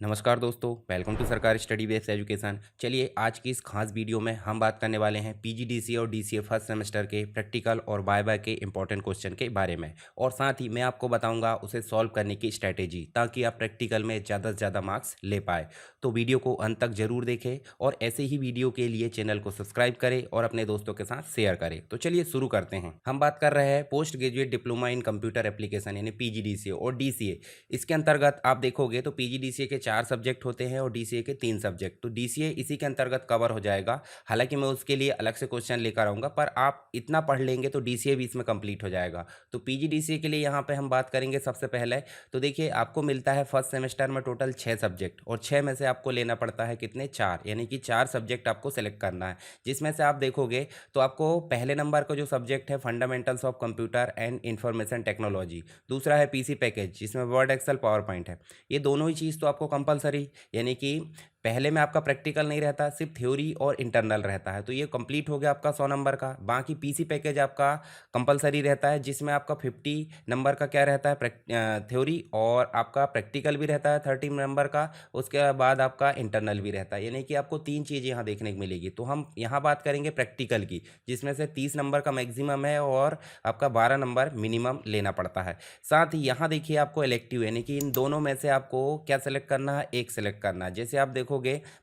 नमस्कार दोस्तों, welcome to सरकारी स्टडी बेस्ड एजुकेशन। चलिए आज की इस खास वीडियो में हम बात करने वाले हैं पीजीडीसीए और डीसीए फर्स्ट सेमेस्टर के प्रैक्टिकल और वाइवा के इंपॉर्टेंट क्वेश्चन के बारे में, और साथ ही मैं आपको बताऊंगा उसे सॉल्व करने की स्ट्रैटेजी, ताकि आप प्रैक्टिकल में ज़्यादा से ज़्यादा मार्क्स ले पाए। तो वीडियो को अंत तक जरूर देखें और ऐसे ही वीडियो के लिए चैनल को सब्सक्राइब करें और अपने दोस्तों के साथ शेयर करें। तो चलिए शुरू करते हैं। हम बात कर रहे हैं post graduate diploma in computer application यानी पीजीडीसीए और डीसीए। इसके अंतर्गत आप देखोगे तो पीजीडीसीए के 4 सब्जेक्ट होते हैं और डीसीए के 3 सब्जेक्ट, तो डीसीए इसी के अंतर्गत कवर हो जाएगा। हालांकि मैं उसके लिए अलग से क्वेश्चन लेकर आऊँगा, पर आप इतना पढ़ लेंगे तो डीसीए भी इसमें कंप्लीट हो जाएगा। तो पीजीडीसीए के लिए यहाँ पे हम बात करेंगे सबसे पहले। तो देखिए आपको मिलता है फर्स्ट सेमेस्टर में टोटल 6 सब्जेक्ट, और 6 में से आपको लेना पड़ता है कितने, 4, यानी कि 4 सब्जेक्ट आपको सेलेक्ट करना है। जिसमें से आप देखोगे तो आपको पहले नंबर का जो सब्जेक्ट है fundamentals of computer and information technology, दूसरा है पीसी पैकेज जिसमें वर्ड एक्सेल पावर पॉइंट है। ये दोनों ही चीज़ तो आपको कंपलसरी, यानी कि पहले में आपका प्रैक्टिकल नहीं रहता, सिर्फ थ्योरी और इंटरनल रहता है, तो ये कंप्लीट हो गया आपका 100 नंबर का। बाकी पीसी पैकेज आपका कंपलसरी रहता है, जिसमें आपका 50 नंबर का क्या रहता है, थ्योरी, और आपका प्रैक्टिकल भी रहता है 30 नंबर का। उसके बाद आपका इंटरनल भी रहता है, यानी कि आपको 3 चीज़ यहाँ देखने को मिलेगी। तो हम यहाँ बात करेंगे प्रैक्टिकल की, जिसमें से 30 नंबर का मैक्सिमम है और आपका 12 नंबर मिनिमम लेना पड़ता है। साथ ही यहाँ देखिए आपको इलेक्टिव, यानी कि इन दोनों में से आपको क्या सेलेक्ट करना है, एक सेलेक्ट करना है। जैसे आप देखोगे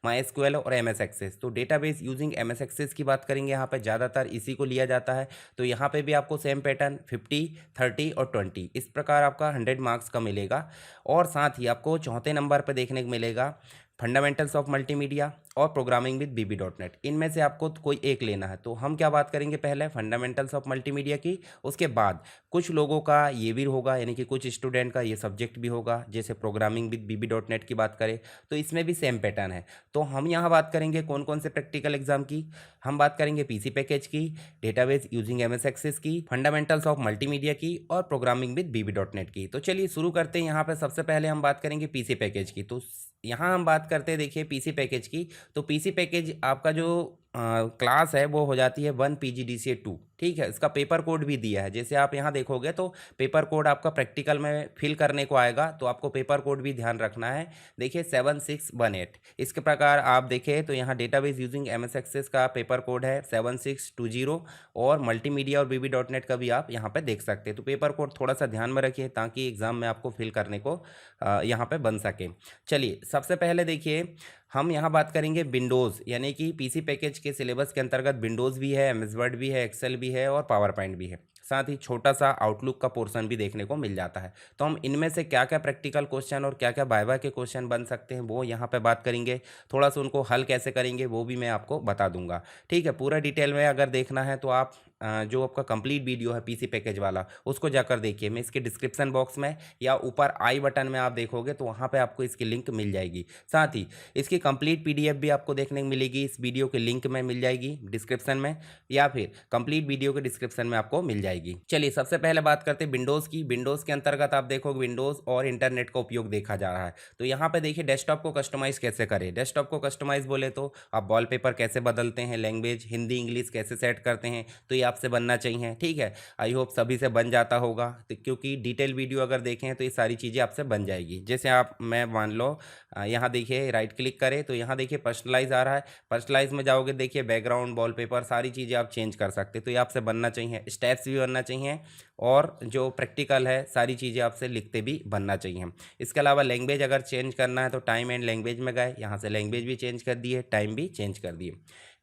MySQL और MS एक्सेस, तो डेटाबेस यूजिंग MS एक्सेस की बात करेंगे, यहाँ पे ज़्यादातर इसी को लिया जाता है। तो यहाँ पे भी आपको सेम पैटर्न 50, 30 और 20 इस प्रकार आपका 100 मार्क्स का मिलेगा। और साथ ही आपको चौथे नंबर पर देखने को मिलेगा फंडामेंटल्स ऑफ मल्टीमीडिया और प्रोग्रामिंग विद VB.NET। इनमें से आपको कोई एक लेना है। तो हम क्या बात करेंगे, पहले फंडामेंटल्स ऑफ मल्टीमीडिया की, उसके बाद कुछ लोगों का ये भी होगा, यानी कि कुछ स्टूडेंट का ये सब्जेक्ट भी होगा। जैसे प्रोग्रामिंग विद VB.NET की बात करें तो इसमें भी सेम पैटर्न है। तो हम यहाँ बात करेंगे कौन कौन से प्रैक्टिकल एग्जाम की। हम बात करेंगे पीसी पैकेज की, डेटाबेस यूजिंग MS एक्सेस की, फंडामेंटल्स ऑफ मल्टीमीडिया की और प्रोग्रामिंग विद VB.NET की। तो चलिए शुरू करते हैं। यहाँ पर सबसे पहले हम बात करेंगे पीसी पैकेज की। तो यहाँ हम बात करते हैं, देखिए पीसी पैकेज की। तो पीसी पैकेज आपका जो क्लास है वो हो जाती है 1 PGDCA 2, ठीक है। इसका पेपर कोड भी दिया है, जैसे आप यहाँ देखोगे तो पेपर कोड आपका प्रैक्टिकल में फिल करने को आएगा, तो आपको पेपर कोड भी ध्यान रखना है। देखिए 7618, इसके प्रकार आप देखें तो यहाँ डेटाबेस यूजिंग MS एक्सेस का पेपर कोड है 7620, और मल्टीमीडिया और VB.NET का भी आप यहाँ पे देख सकते हैं। तो पेपर कोड थोड़ा सा ध्यान में रखिए, ताकि एग्जाम में आपको फिल करने को यहाँ पे बन सके। चलिए सबसे पहले देखिए हम यहाँ बात करेंगे विंडोज़, यानी कि पीसी पैकेज के सिलेबस के अंतर्गत विंडोज़ भी है, MS वर्ड भी है, एक्सेल भी है और पावर पॉइंट भी है। साथ ही छोटा सा आउटलुक का पोर्शन भी देखने को मिल जाता है। तो हम इनमें से क्या क्या प्रैक्टिकल क्वेश्चन और क्या क्या वाइवा के क्वेश्चन बन सकते हैं वो यहाँ पे बात करेंगे। थोड़ा सा उनको हल कैसे करेंगे वो भी मैं आपको बता दूंगा, ठीक है। पूरा डिटेल में अगर देखना है तो आप जो आपका कंप्लीट वीडियो है पीसी पैकेज वाला, उसको जाकर देखिए। मैं इसके डिस्क्रिप्शन बॉक्स में या ऊपर आई बटन में आप देखोगे तो वहाँ पे आपको इसकी लिंक मिल जाएगी। साथ ही इसकी कंप्लीट PDF भी आपको देखने को मिलेगी, इस वीडियो के लिंक में मिल जाएगी डिस्क्रिप्शन में, या फिर कंप्लीट वीडियो के डिस्क्रिप्शन में आपको मिल जाएगी। चलिए सबसे पहले बात करते हैं विंडोज़ की। विंडोज़ के अंतर्गत आप देखोगे विंडोज़ और इंटरनेट का उपयोग देखा जा रहा है। तो यहाँ पे देखिए डेस्कटॉप को कस्टमाइज कैसे करें। डेस्कटॉप को कस्टमाइज बोले तो आप वॉलपेपर कैसे बदलते हैं, लैंग्वेज हिंदी इंग्लिश कैसे सेट करते हैं, तो ये आपसे बनना चाहिए, ठीक है। आई होप सभी से बन जाता होगा, तो क्योंकि डिटेल वीडियो अगर देखें तो ये सारी चीज़ें आपसे बन जाएगी। जैसे आप, मैं मान लो यहाँ देखिए राइट क्लिक करें तो यहाँ देखिए पर्सनलाइज आ रहा है। पर्सनलाइज में जाओगे, देखिए बैकग्राउंड वॉलपेपर सारी चीज़ें आप चेंज कर सकते हैं। तो ये आपसे बनना चाहिए, स्टेप्स भी बनना चाहिए, और जो प्रैक्टिकल है सारी चीज़ें आपसे लिखते भी बनना चाहिए। इसके अलावा लैंग्वेज अगर चेंज करना है तो टाइम एंड लैंग्वेज में गए, यहाँ से लैंग्वेज भी चेंज कर दिए, टाइम भी चेंज कर दिए।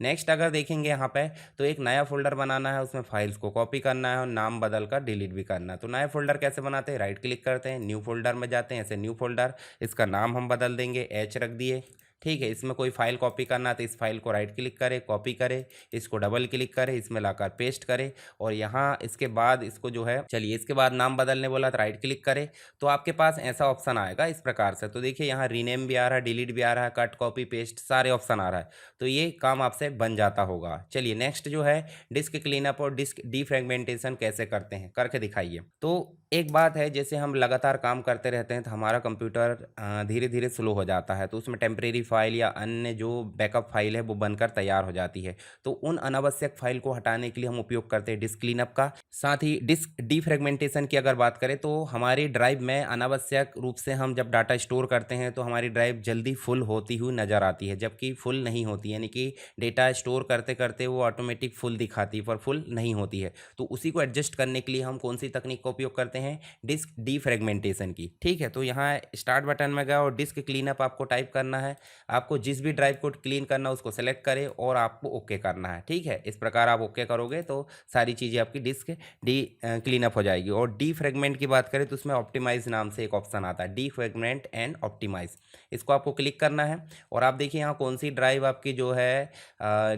नेक्स्ट अगर देखेंगे यहाँ पे तो एक नया फोल्डर बनाना है, उसमें फाइल्स को कॉपी करना है और नाम बदल कर डिलीट भी करना है। तो नया फोल्डर कैसे बनाते हैं, राइट क्लिक करते हैं, न्यू फोल्डर में जाते हैं, ऐसे न्यू फोल्डर, इसका नाम हम बदल देंगे, H रख दिए, ठीक है। इसमें कोई फाइल कॉपी करना है तो इस फाइल को राइट क्लिक करें, कॉपी करें, इसको डबल क्लिक करें, इसमें लाकर पेस्ट करें, और यहाँ इसके बाद इसको जो है, चलिए इसके बाद नाम बदलने बोला तो राइट क्लिक करें, तो आपके पास ऐसा ऑप्शन आएगा इस प्रकार से। तो देखिए यहाँ रीनेम भी आ रहा है, डिलीट भी आ रहा है, कट कॉपी पेस्ट सारे ऑप्शन आ रहा है। तो ये काम आपसे बन जाता होगा। चलिए नेक्स्ट जो है डिस्क क्लीनअप और डिस्क डीफ्रेगमेंटेशन कैसे करते हैं, करके दिखाइए। तो एक बात है, जैसे हम लगातार काम करते रहते हैं तो हमारा कंप्यूटर धीरे धीरे स्लो हो जाता है, तो उसमें टेम्परेरी फाइल या अन्य जो बैकअप फाइल है वो बनकर तैयार हो जाती है। तो उन अनावश्यक फाइल को हटाने के लिए हम उपयोग करते हैं डिस्क क्लीनअप का। साथ ही डिस्क डीफ्रेगमेंटेशन की अगर बात करें तो हमारी ड्राइव में अनावश्यक रूप से हम जब डाटा स्टोर करते हैं तो हमारी ड्राइव जल्दी फुल होती हुई नज़र आती है, जबकि फुल नहीं होती, यानी कि डेटा स्टोर करते करते वो ऑटोमेटिक फुल दिखाती है पर फुल नहीं होती है। तो उसी को एडजस्ट करने के लिए हम कौन सी तकनीक का उपयोग करते हैं? डिस्क डीफ्रेगमेंटेशन की। ठीक है, तो यहाँ स्टार्ट बटन में गया और डिस्क क्लीनअप आपको टाइप करना है। आपको जिस भी ड्राइव को क्लीन करना है उसको सेलेक्ट करें और आपको ओके करना है। ठीक है, इस प्रकार आप ओके करोगे तो सारी चीज़ें आपकी डिस्क डी क्लीनअप हो जाएगी। और डीफ्रेगमेंट की बात करें तो उसमें ऑप्टिमाइज नाम से एक ऑप्शन आता है, डीफ्रेगमेंट एंड ऑप्टिमाइज। इसको आपको क्लिक करना है और आप देखिए यहाँ कौन सी ड्राइव आपकी जो है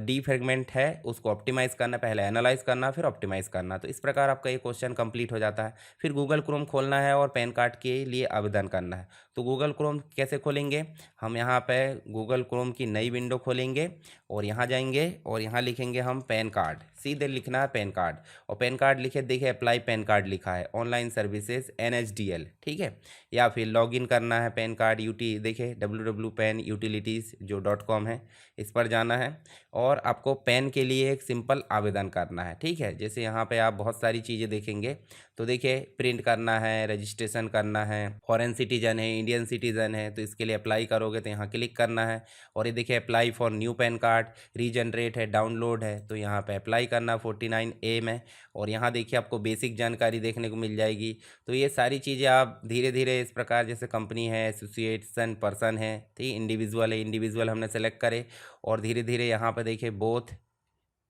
डीफ्रेगमेंट है उसको ऑप्टिमाइज करना, पहले एनालाइज करना फिर ऑप्टिमाइज करना। तो इस प्रकार आपका ये क्वेश्चन कंप्लीट हो जाता है। फिर गूगल क्रोम खोलना है और पैन कार्ड के लिए आवेदन करना है। तो गूगल क्रोम कैसे खोलेंगे? हम यहाँ पे गूगल क्रोम की नई विंडो खोलेंगे और यहाँ जाएंगे और यहाँ लिखेंगे हम पैन कार्ड, सीधे लिखना है पैन कार्ड। और पैन कार्ड लिखे देखिए अप्लाई पैन कार्ड लिखा है, ऑनलाइन सर्विसेज NSDL। ठीक है, या फिर लॉगिन करना है पैन कार्ड यूटी, देखिए www.penutilities.com है, इस पर जाना है और आपको पैन के लिए एक सिंपल आवेदन करना है। ठीक है, जैसे यहाँ पे आप बहुत सारी चीज़ें देखेंगे, तो देखिए प्रिंट करना है, रजिस्ट्रेशन करना है, फॉरेन सिटीजन है, इंडियन सिटीजन है, तो इसके लिए अप्लाई करोगे तो यहाँ क्लिक करना है। और ये देखिए apply for new pan card, regenerate है, डाउनलोड है, तो यहाँ पे अप्लाई करना 49A में। और यहाँ देखिए आपको बेसिक जानकारी देखने को मिल जाएगी। तो ये सारी चीज़ें आप धीरे धीरे इस प्रकार, जैसे कंपनी है, एसोसिएशन पर्सन है, ठीक, इंडिविजुअल है, इंडिविजुअल हमने सेलेक्ट करे और धीरे धीरे यहाँ पर देखिए बोथ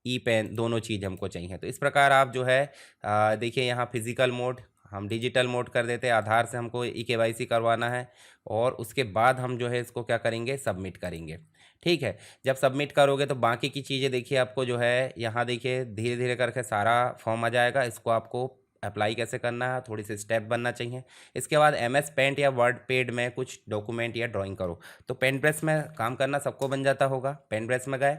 ई पेन दोनों चीज़ हमको चाहिए। तो इस प्रकार आप जो है देखिए यहाँ फिजिकल मोड हम डिजिटल मोड कर देते हैं, आधार से हमको KYC करवाना है और उसके बाद हम जो है इसको क्या करेंगे, सबमिट करेंगे। ठीक है, जब सबमिट करोगे तो बाकी की चीज़ें देखिए आपको जो है यहाँ देखिए धीरे धीरे करके सारा फॉर्म आ जाएगा। इसको आपको अप्लाई कैसे करना है, थोड़ी सी स्टेप बनना चाहिए। इसके बाद MS पेंट या वर्ड पेड में कुछ डॉक्यूमेंट या ड्राइंग करो। तो पेंट ब्रश में काम करना सबको बन जाता होगा। पेंट ब्रश में गए,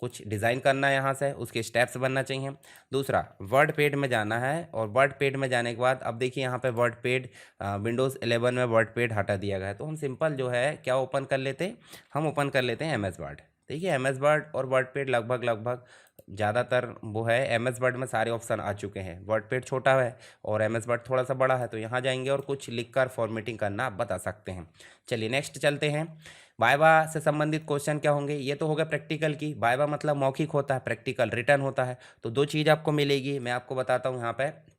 कुछ डिज़ाइन करना है यहाँ से, उसके स्टेप्स बनना चाहिए। दूसरा वर्ड पेड में जाना है और वर्ड पेड में जाने के बाद अब देखिए यहाँ पे वर्ड पेड विंडोज़ 11 में वर्ड पेड हटा दिया गया है। तो हम सिंपल जो है क्या ओपन कर लेते हैं, हम ओपन कर लेते हैं MS वर्ड। देखिए MS वर्ड और वर्ड पेड लगभग लगभग ज़्यादातर वो है, MS वर्ड में सारे ऑप्शन आ चुके हैं। वर्ड पेड छोटा है और MS वर्ड थोड़ा सा बड़ा है, तो यहाँ जाएंगे और कुछ लिखकर फॉर्मेटिंग करना आप बता सकते हैं। चलिए नेक्स्ट चलते हैं। वाइवा से संबंधित क्वेश्चन क्या होंगे, ये तो हो गया प्रैक्टिकल की। वाइवा मतलब मौखिक होता है, प्रैक्टिकल रिटर्न होता है। तो दो चीज़ आपको मिलेगी, मैं आपको बताता हूँ यहाँ पे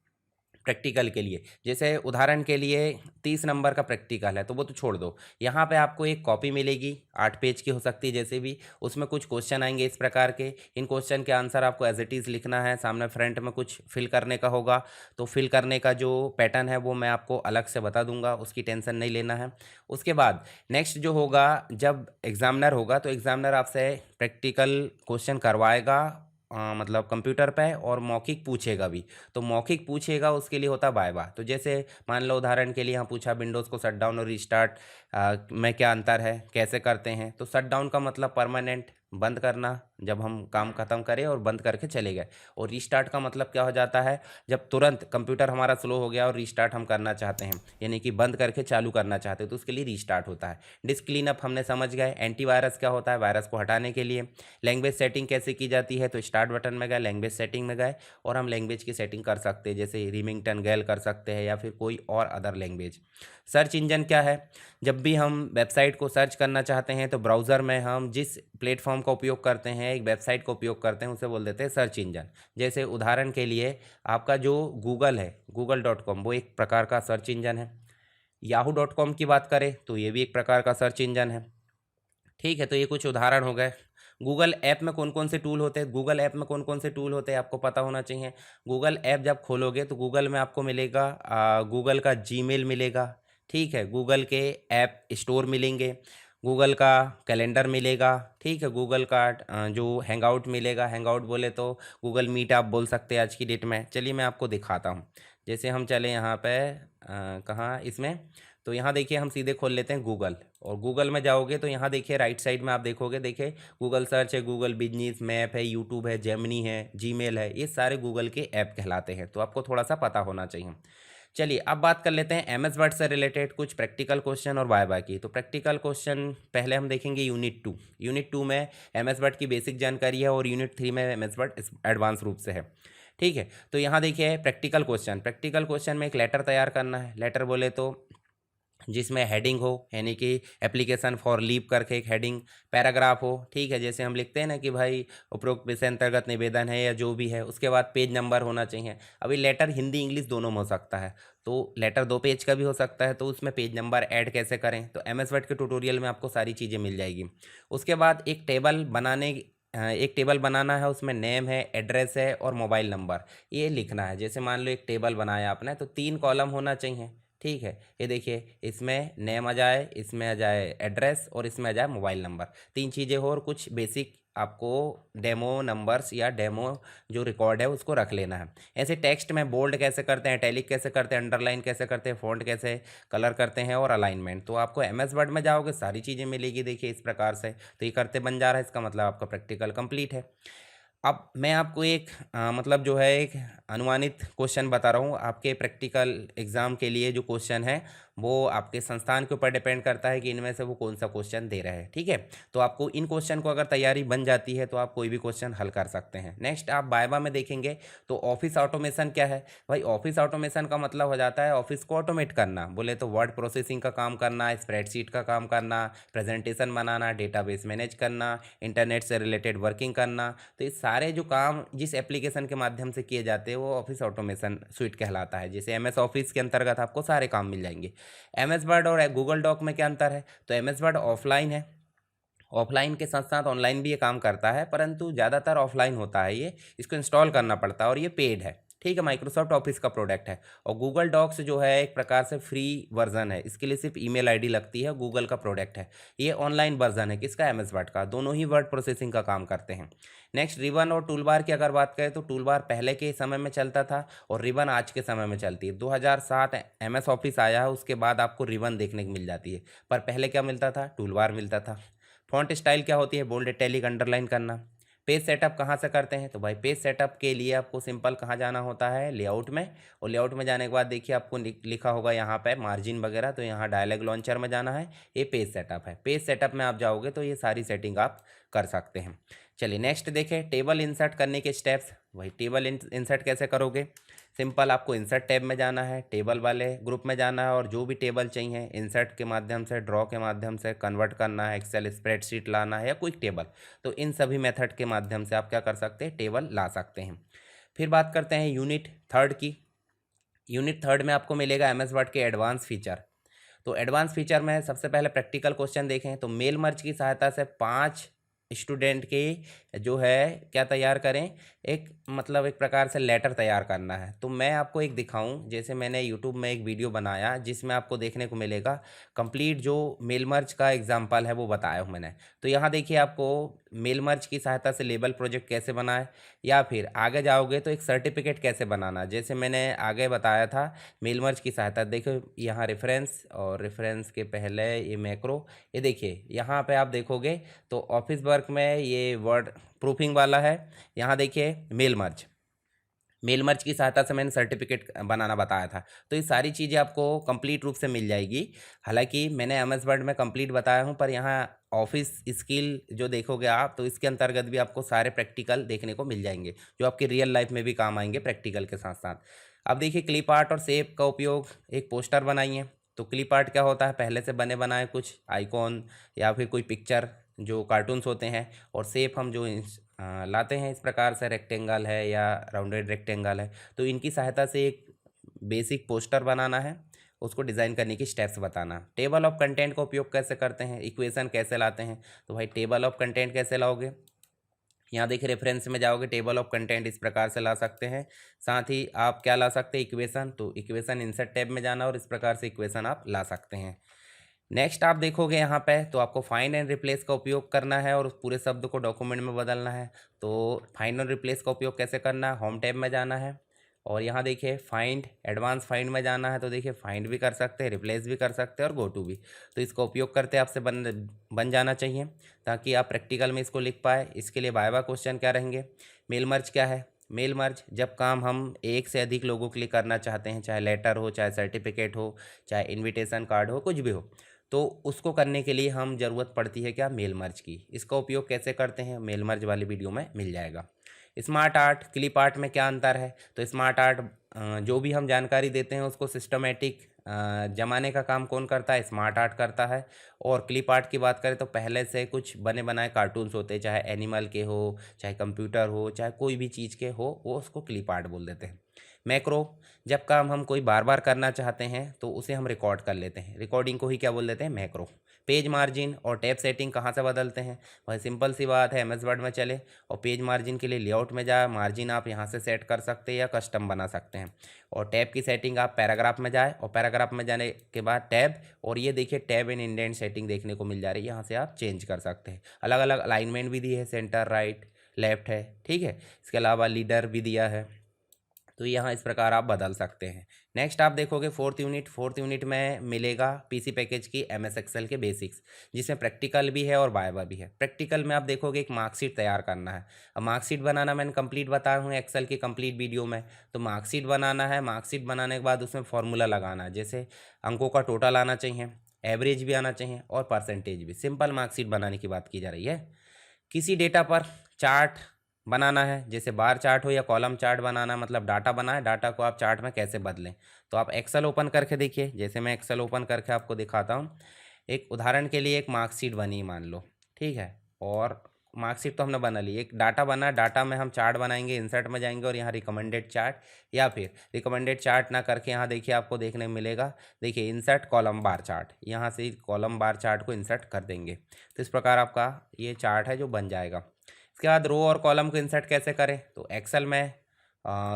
प्रैक्टिकल के लिए। जैसे उदाहरण के लिए 30 नंबर का प्रैक्टिकल है तो वो तो छोड़ दो, यहाँ पे आपको एक कॉपी मिलेगी 8 पेज की हो सकती है, जैसे भी उसमें कुछ क्वेश्चन आएंगे इस प्रकार के। इन क्वेश्चन के आंसर आपको एज इट इज़ लिखना है, सामने फ्रंट में कुछ फिल करने का होगा। तो फिल करने का जो पैटर्न है वो मैं आपको अलग से बता दूंगा, उसकी टेंशन नहीं लेना है। उसके बाद नेक्स्ट जो होगा, जब एग्जामिनर होगा तो एग्जामिनर आपसे प्रैक्टिकल क्वेश्चन करवाएगा, मतलब कंप्यूटर पे, और मौखिक पूछेगा भी। तो मौखिक पूछेगा उसके लिए होता है वाइवा। तो जैसे मान लो उदाहरण के लिए यहाँ पूछा विंडोज़ को शट डाउन और रीस्टार्ट में क्या अंतर है, कैसे करते हैं। तो शट डाउन का मतलब परमानेंट बंद करना, जब हम काम खत्म करें और बंद करके चले गए। और रीस्टार्ट का मतलब क्या हो जाता है, जब तुरंत कंप्यूटर हमारा स्लो हो गया और रीस्टार्ट हम करना चाहते हैं, यानी कि बंद करके चालू करना चाहते हैं, तो उसके लिए रीस्टार्ट होता है। डिस्क क्लीनअप हमने समझ गए। एंटीवायरस क्या होता है, वायरस को हटाने के लिए। लैंग्वेज सेटिंग कैसे की जाती है, तो स्टार्ट बटन में गए, लैंग्वेज सेटिंग में गए और हम लैंग्वेज की सेटिंग कर सकते हैं, जैसे रिमिंगटन गैल कर सकते हैं या फिर कोई और अदर लैंग्वेज। सर्च इंजन क्या है, जब भी हम वेबसाइट को सर्च करना चाहते हैं तो ब्राउज़र में हम जिस प्लेटफॉर्म का उपयोग करते हैं, एक वेबसाइट का उपयोग करते हैं, उसे बोल देते हैं सर्च इंजन। जैसे उदाहरण के लिए आपका जो गूगल है, google.com, वो एक प्रकार का सर्च इंजन है। yahoo.com की बात करें तो ये भी एक प्रकार का सर्च इंजन है। ठीक है, तो ये कुछ उदाहरण हो गए। गूगल ऐप में कौन कौन से टूल होते हैं, गूगल ऐप में कौन कौन से टूल होते हैं आपको पता होना चाहिए। गूगल ऐप जब खोलोगे तो गूगल में आपको मिलेगा गूगल का जीमेल मिलेगा। ठीक है, गूगल के ऐप स्टोर मिलेंगे, गूगल का कैलेंडर मिलेगा। ठीक है, गूगल का जो हैंगआउट मिलेगा, हैंगआउट बोले तो गूगल मीट आप बोल सकते हैं आज की डेट में। चलिए मैं आपको दिखाता हूँ। जैसे हम चले यहाँ पे कहाँ इसमें, तो यहाँ देखिए हम सीधे खोल लेते हैं गूगल, और गूगल में जाओगे तो यहाँ देखिए राइट साइड में आप देखोगे, देखिए गूगल सर्च है, गूगल बिजनेस, मैप है, यूट्यूब है, जेमिनी है, जीमेल है, ये सारे गूगल के ऐप कहलाते हैं। तो आपको थोड़ा सा पता होना चाहिए। चलिए अब बात कर लेते हैं एमएस वर्ड से रिलेटेड कुछ प्रैक्टिकल क्वेश्चन और वाइवा की। तो प्रैक्टिकल क्वेश्चन पहले हम देखेंगे यूनिट 2 में एमएस वर्ड की बेसिक जानकारी है और यूनिट 3 में एमएस वर्ड एडवांस रूप से है। ठीक है, तो यहाँ देखिए प्रैक्टिकल क्वेश्चन में एक लेटर तैयार करना है। लेटर बोले तो जिसमें हेडिंग हो, यानी कि एप्लीकेशन फॉर लीव करके एक हेडिंग, पैराग्राफ हो। ठीक है, जैसे हम लिखते हैं ना कि भाई उपरोक्त विषय अंतर्गत निवेदन है या जो भी है, उसके बाद पेज नंबर होना चाहिए। अभी लेटर हिंदी इंग्लिश दोनों में हो सकता है, तो लेटर 2 पेज का भी हो सकता है, तो उसमें पेज नंबर ऐड कैसे करें, तो एमएस वर्ड के ट्यूटोरियल में आपको सारी चीज़ें मिल जाएगी। उसके बाद एक टेबल बनाना है, उसमें नेम है, एड्रेस है और मोबाइल नंबर ये लिखना है। जैसे मान लो एक टेबल बनाया आपने, तो 3 कॉलम होना चाहिए। ठीक है, ये देखिए इसमें नेम आ जाए, इसमें आ जाए एड्रेस और इसमें आ जाए मोबाइल नंबर, 3 चीज़ें हो और कुछ बेसिक आपको डेमो नंबर्स या डेमो जो रिकॉर्ड है उसको रख लेना है। ऐसे टेक्स्ट में बोल्ड कैसे करते हैं, इटैलिक कैसे करते हैं, अंडरलाइन कैसे करते हैं, फ़ॉन्ट कैसे कलर करते हैं और अलाइनमेंट, तो आपको एमएस वर्ड में जाओगे सारी चीज़ें मिलेगी। देखिए इस प्रकार से तो ये करते बन जा रहा है, इसका मतलब आपका प्रैक्टिकल कंप्लीट है। अब मैं आपको एक मतलब जो है एक अनुमानित क्वेश्चन बता रहा हूँ आपके प्रैक्टिकल एग्ज़ाम के लिए। जो क्वेश्चन है वो आपके संस्थान के ऊपर डिपेंड करता है कि इनमें से वो कौन सा क्वेश्चन दे रहे हैं। ठीक है, तो आपको इन क्वेश्चन को अगर तैयारी बन जाती है तो आप कोई भी क्वेश्चन हल कर सकते हैं। नेक्स्ट आप वाइवा में देखेंगे तो ऑफिस ऑटोमेशन क्या है। भाई ऑफिस ऑटोमेशन का मतलब हो जाता है ऑफिस को ऑटोमेट करना। बोले तो वर्ड प्रोसेसिंग का काम करना, स्प्रेडशीट का काम करना, प्रेजेंटेशन बनाना, डेटाबेस मैनेज करना, इंटरनेट से रिलेटेड वर्किंग करना। तो ये सारे जो काम जिस एप्लीकेशन के माध्यम से किए जाते हैं वो ऑफिस ऑटोमेशन स्वीट कहलाता है। जैसे एमएस ऑफिस के अंतर्गत आपको सारे काम मिल जाएंगे। एमएस वर्ड और गूगल डॉक में क्या अंतर है, तो एमएस वर्ड ऑफलाइन है, ऑफलाइन के साथ साथ ऑनलाइन भी ये काम करता है, परंतु ज़्यादातर ऑफलाइन होता है। ये इसको इंस्टॉल करना पड़ता है और ये पेड है। ठीक है, माइक्रोसॉफ्ट ऑफिस का प्रोडक्ट है। और गूगल डॉक्स जो है एक प्रकार से फ्री वर्जन है, इसके लिए सिर्फ ईमेल आईडी लगती है, गूगल का प्रोडक्ट है। ये ऑनलाइन वर्जन है किसका, एमएस वर्ड का। दोनों ही वर्ड प्रोसेसिंग का काम करते हैं। नेक्स्ट रिबन और टूलबार की अगर बात करें तो टूलबार पहले के समय में चलता था और रिबन आज के समय में चलती है। 2007 एमएस ऑफिस आया है, उसके बाद आपको रिबन देखने को मिल जाती है, पर पहले क्या मिलता था, टूलबार मिलता था। फॉन्ट स्टाइल क्या होती है, बोल्ड, इटैलिक, अंडरलाइन करना। पेज सेटअप कहाँ से करते हैं, तो भाई पेज सेटअप के लिए आपको सिंपल कहाँ जाना होता है, लेआउट में। और लेआउट में जाने के बाद देखिए आपको लिखा होगा यहाँ पे मार्जिन वगैरह, तो यहाँ डायलॉग लॉन्चर में जाना है, ये पेज सेटअप है। पेज सेटअप में आप जाओगे तो ये सारी सेटिंग आप कर सकते हैं। चलिए नेक्स्ट देखें, टेबल इंसर्ट करने के स्टेप्स। वही टेबल इंसर्ट कैसे करोगे, सिंपल आपको इंसर्ट टैब में जाना है, टेबल वाले ग्रुप में जाना है और जो भी टेबल चाहिए इंसर्ट के माध्यम से, ड्रॉ के माध्यम से कन्वर्ट करना है, एक्सेल स्प्रेडशीट लाना है या क्विक टेबल, तो इन सभी मेथड के माध्यम से आप क्या कर सकते हैं, टेबल ला सकते हैं। फिर बात करते हैं यूनिट 3 की। यूनिट 3 में आपको मिलेगा एमएस वर्ड के एडवांस फीचर। तो एडवांस फीचर में सबसे पहले प्रैक्टिकल क्वेश्चन देखें तो मेल मर्ज की सहायता से 5 स्टूडेंट के जो है क्या तैयार करें, एक मतलब एक प्रकार से लेटर तैयार करना है। तो मैं आपको एक दिखाऊं, जैसे मैंने यूट्यूब में एक वीडियो बनाया जिसमें आपको देखने को मिलेगा कंप्लीट जो मेल मर्ज का एग्जाम्पल है वो बताया हूं मैंने। तो यहाँ देखिए आपको मेल मर्ज की सहायता से लेबल प्रोजेक्ट कैसे बनाए, या फिर आगे जाओगे तो एक सर्टिफिकेट कैसे बनाना, जैसे मैंने आगे बताया था मेल मर्ज की सहायता। देखो यहाँ रेफरेंस और रेफरेंस के पहले ये मैक्रो, ये देखिए यहाँ पे आप देखोगे तो ऑफिस वर्क में ये वर्ड प्रूफिंग वाला है। यहाँ देखिए मेल मर्ज की सहायता से मैंने सर्टिफिकेट बनाना बताया था। तो ये सारी चीज़ें आपको कंप्लीट रूप से मिल जाएगी। हालांकि मैंने एमएस वर्ड में कंप्लीट बताया हूँ, पर यहाँ ऑफिस स्किल जो देखोगे आप तो इसके अंतर्गत भी आपको सारे प्रैक्टिकल देखने को मिल जाएंगे जो आपकी रियल लाइफ में भी काम आएंगे प्रैक्टिकल के साथ साथ। अब देखिए क्लिप आर्ट और शेप का उपयोग, एक पोस्टर बनाइए। तो क्लिप आर्ट क्या होता है, पहले से बने बनाए कुछ आइकॉन या फिर कोई पिक्चर जो कार्टून्स होते हैं, और शेप हम जो लाते हैं इस प्रकार से, रेक्टेंगल है या राउंडेड रेक्टेंगल है, तो इनकी सहायता से एक बेसिक पोस्टर बनाना है, उसको डिज़ाइन करने की स्टेप्स बताना। टेबल ऑफ कंटेंट का उपयोग कैसे करते हैं, इक्वेशन कैसे लाते हैं, तो भाई टेबल ऑफ कंटेंट कैसे लाओगे, यहाँ देखिए रेफरेंस में जाओगे, टेबल ऑफ कंटेंट इस प्रकार से ला सकते हैं। साथ ही आप क्या ला सकते हैं, इक्वेशन, तो इक्वेशन इंसर्ट टैब में जाना और इस प्रकार से इक्वेशन आप ला सकते हैं। नेक्स्ट आप देखोगे यहाँ पे तो आपको फाइंड एंड रिप्लेस का उपयोग करना है और उस पूरे शब्द को डॉक्यूमेंट में बदलना है। तो फाइंड एंड रिप्लेस का उपयोग कैसे करना है, होम टैब में जाना है और यहाँ देखिए फाइंड, एडवांस फाइंड में जाना है। तो देखिए फाइंड भी कर सकते हैं, रिप्लेस भी कर सकते हैं और गो टू भी। तो इसका उपयोग करते आपसे बन जाना चाहिए ताकि आप प्रैक्टिकल में इसको लिख पाए। इसके लिए वाइवा क्वेश्चन क्या रहेंगे, मेल मर्ज क्या है, मेल मर्ज जब काम हम एक से अधिक लोगों के लिए करना चाहते हैं, चाहे लेटर हो, चाहे सर्टिफिकेट हो, चाहे इनविटेशन कार्ड हो, कुछ भी हो, तो उसको करने के लिए हम ज़रूरत पड़ती है क्या, मेल मर्ज की। इसका उपयोग कैसे करते हैं मेल मर्ज वाली वीडियो में मिल जाएगा। स्मार्ट आर्ट क्लिप आर्ट में क्या अंतर है, तो स्मार्ट आर्ट जो भी हम जानकारी देते हैं उसको सिस्टमेटिक जमाने का काम कौन करता है, स्मार्ट आर्ट करता है। और क्लिप आर्ट की बात करें तो पहले से कुछ बने बनाए कार्टून्स होते हैं, चाहे एनिमल के हो, चाहे कंप्यूटर हो, चाहे कोई भी चीज़ के हो, वो उसको क्लिप आर्ट बोल देते हैं। मैक्रो जब काम हम कोई बार बार करना चाहते हैं तो उसे हम रिकॉर्ड कर लेते हैं, रिकॉर्डिंग को ही क्या बोल देते हैं, मैक्रो। पेज मार्जिन और टैब सेटिंग कहाँ से बदलते हैं, वह सिंपल सी बात है, एमएस वर्ड में चले और पेज मार्जिन के लिए लेआउट में जाए, मार्जिन आप यहाँ से सेट कर सकते हैं या कस्टम बना सकते हैं। और टैब की सेटिंग आप पैराग्राफ में जाए और पैराग्राफ में जाने के बाद टैब, और ये देखिए टैब एंड इंडेंट सेटिंग देखने को मिल जा रही है, यहाँ से आप चेंज कर सकते हैं। अलग अलग अलाइनमेंट भी दी है, सेंटर राइट लेफ्ट है, ठीक है। इसके अलावा लीडर भी दिया है, तो यहाँ इस प्रकार आप बदल सकते हैं। नेक्स्ट आप देखोगे फोर्थ यूनिट में मिलेगा पीसी पैकेज की एमएस एक्सेल के बेसिक्स, जिसमें प्रैक्टिकल भी है और वाइवा भी है। प्रैक्टिकल में आप देखोगे एक मार्कशीट तैयार करना है। अब मार्कशीट बनाना मैंने कंप्लीट बताया हूँ एक्सेल की कंप्लीट वीडियो में। तो मार्कशीट बनाना है, मार्कशीट बनाने के बाद उसमें फॉर्मूला लगाना है, जैसे अंकों का टोटल आना चाहिए, एवरेज भी आना चाहिए और परसेंटेज भी। सिंपल मार्कशीट बनाने की बात की जा रही है। किसी डेटा पर चार्ट बनाना है, जैसे बार चार्ट हो या कॉलम चार्ट बनाना, मतलब डाटा बना है, डाटा को आप चार्ट में कैसे बदलें। तो आप एक्सेल ओपन करके देखिए, जैसे मैं एक्सेल ओपन करके आपको दिखाता हूँ। एक उदाहरण के लिए एक मार्कशीट बनी मान लो, ठीक है। और मार्कशीट तो हमने बना ली, एक डाटा बना, डाटा में हम चार्ट बनाएंगे, इंसर्ट में जाएंगे और यहाँ रिकमेंडेड चार्ट, या फिर रिकमेंडेड चार्ट ना करके यहाँ देखिए आपको देखने को मिलेगा, देखिए इंसर्ट कॉलम बार चार्ट, यहाँ से कॉलम बार चार्ट को इंसर्ट कर देंगे। तो इस प्रकार आपका ये चार्ट है जो बन जाएगा। इसके बाद रो और कॉलम को इंसर्ट कैसे करें, तो एक्सेल में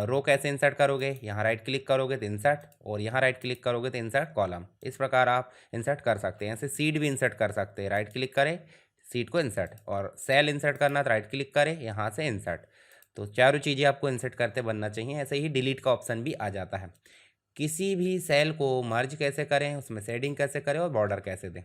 रो कैसे इंसर्ट करोगे, यहाँ राइट क्लिक करोगे तो इंसर्ट, और यहाँ राइट क्लिक करोगे तो इंसर्ट कॉलम। इस प्रकार आप इंसर्ट कर सकते हैं। ऐसे सीट भी इंसर्ट कर सकते हैं, राइट क्लिक करें सीट को इंसर्ट, और सेल इंसर्ट करना तो राइट क्लिक करें यहाँ से इंसर्ट। तो चारों चीज़ें आपको इंसर्ट करते बनना चाहिए। ऐसे ही डिलीट का ऑप्शन भी आ जाता है। किसी भी सेल को मर्ज कैसे करें, उसमें शेडिंग कैसे करें और बॉर्डर कैसे दें।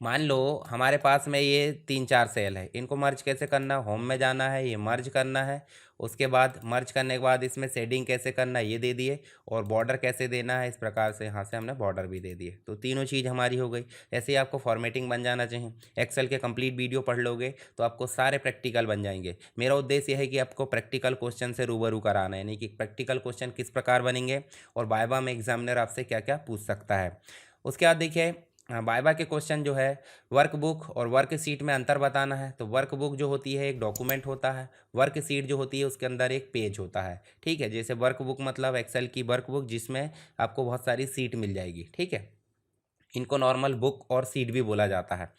मान लो हमारे पास में ये 3-4 सेल है, इनको मर्ज कैसे करना, होम में जाना है, ये मर्ज करना है। उसके बाद मर्ज करने के बाद इसमें शेडिंग कैसे करना ये दे दिए, और बॉर्डर कैसे देना है, इस प्रकार से यहाँ से हमने बॉर्डर भी दे दिए। तो तीनों चीज़ हमारी हो गई। ऐसे ही आपको फॉर्मेटिंग बन जाना चाहिए। एक्सेल के कंप्लीट वीडियो पढ़ लोगे तो आपको सारे प्रैक्टिकल बन जाएंगे। मेरा उद्देश्य यह है कि आपको प्रैक्टिकल क्वेश्चन से रूबरू कराना है, यानी कि प्रैक्टिकल क्वेश्चन किस प्रकार बनेंगे और वाइवा में एग्जामिनर आपसे क्या क्या पूछ सकता है। उसके बाद देखिए वाइवा के क्वेश्चन जो है, वर्कबुक और वर्कशीट में अंतर बताना है। तो वर्कबुक जो होती है एक डॉक्यूमेंट होता है, वर्कशीट जो होती है उसके अंदर एक पेज होता है, ठीक है। जैसे वर्कबुक मतलब एक्सेल की वर्कबुक जिसमें आपको बहुत सारी सीट मिल जाएगी, ठीक है। इनको नॉर्मल बुक और सीट भी बोला जाता है।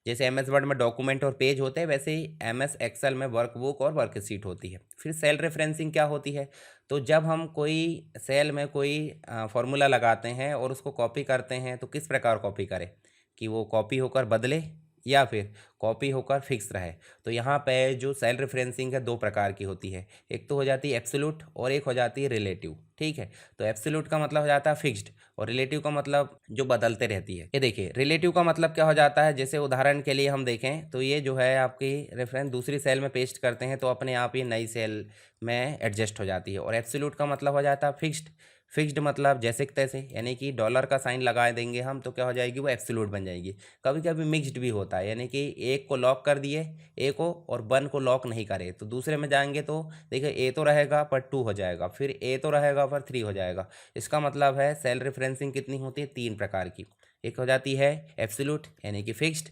जैसे एमएस वर्ड में डॉक्यूमेंट और पेज होते हैं, वैसे ही एमएस एक्सेल में वर्कबुक और वर्कशीट होती है। फिर सेल रेफरेंसिंग क्या होती है, तो जब हम कोई सेल में कोई फॉर्मूला लगाते हैं और उसको कॉपी करते हैं तो किस प्रकार कॉपी करें कि वो कॉपी होकर बदले या फिर कॉपी होकर फिक्स रहे। तो यहाँ पे जो सेल रेफरेंसिंग है दो प्रकार की होती है, एक तो हो जाती है एब्सोल्यूट और एक हो जाती है रिलेटिव, ठीक है। तो एब्सोल्यूट का मतलब हो जाता है फिक्स्ड, और रिलेटिव का मतलब जो बदलते रहती है। ये देखिए रिलेटिव का मतलब क्या हो जाता है, जैसे उदाहरण के लिए हम देखें तो ये जो है आपकी रेफरेंस दूसरी सेल में पेस्ट करते हैं तो अपने आप ही नई सेल में एडजस्ट हो जाती है। और एब्सोल्यूट का मतलब हो जाता है फिक्स्ड, फिक्स्ड मतलब जैसे कि तैसे, यानी कि डॉलर का साइन लगा देंगे हम तो क्या हो जाएगी वो एब्सोल्यूट बन जाएगी। कभी कभी मिक्स्ड भी होता है, यानी कि एक को लॉक कर दिए ए को और वन को लॉक नहीं करे, तो दूसरे में जाएंगे तो देखिए ए तो रहेगा पर 2 हो जाएगा, फिर ए तो रहेगा पर 3 हो जाएगा। इसका मतलब है सेल रेफरेंसिंग कितनी होती है, 3 प्रकार की। एक हो जाती है एब्सोल्यूट यानी कि फिक्स्ड,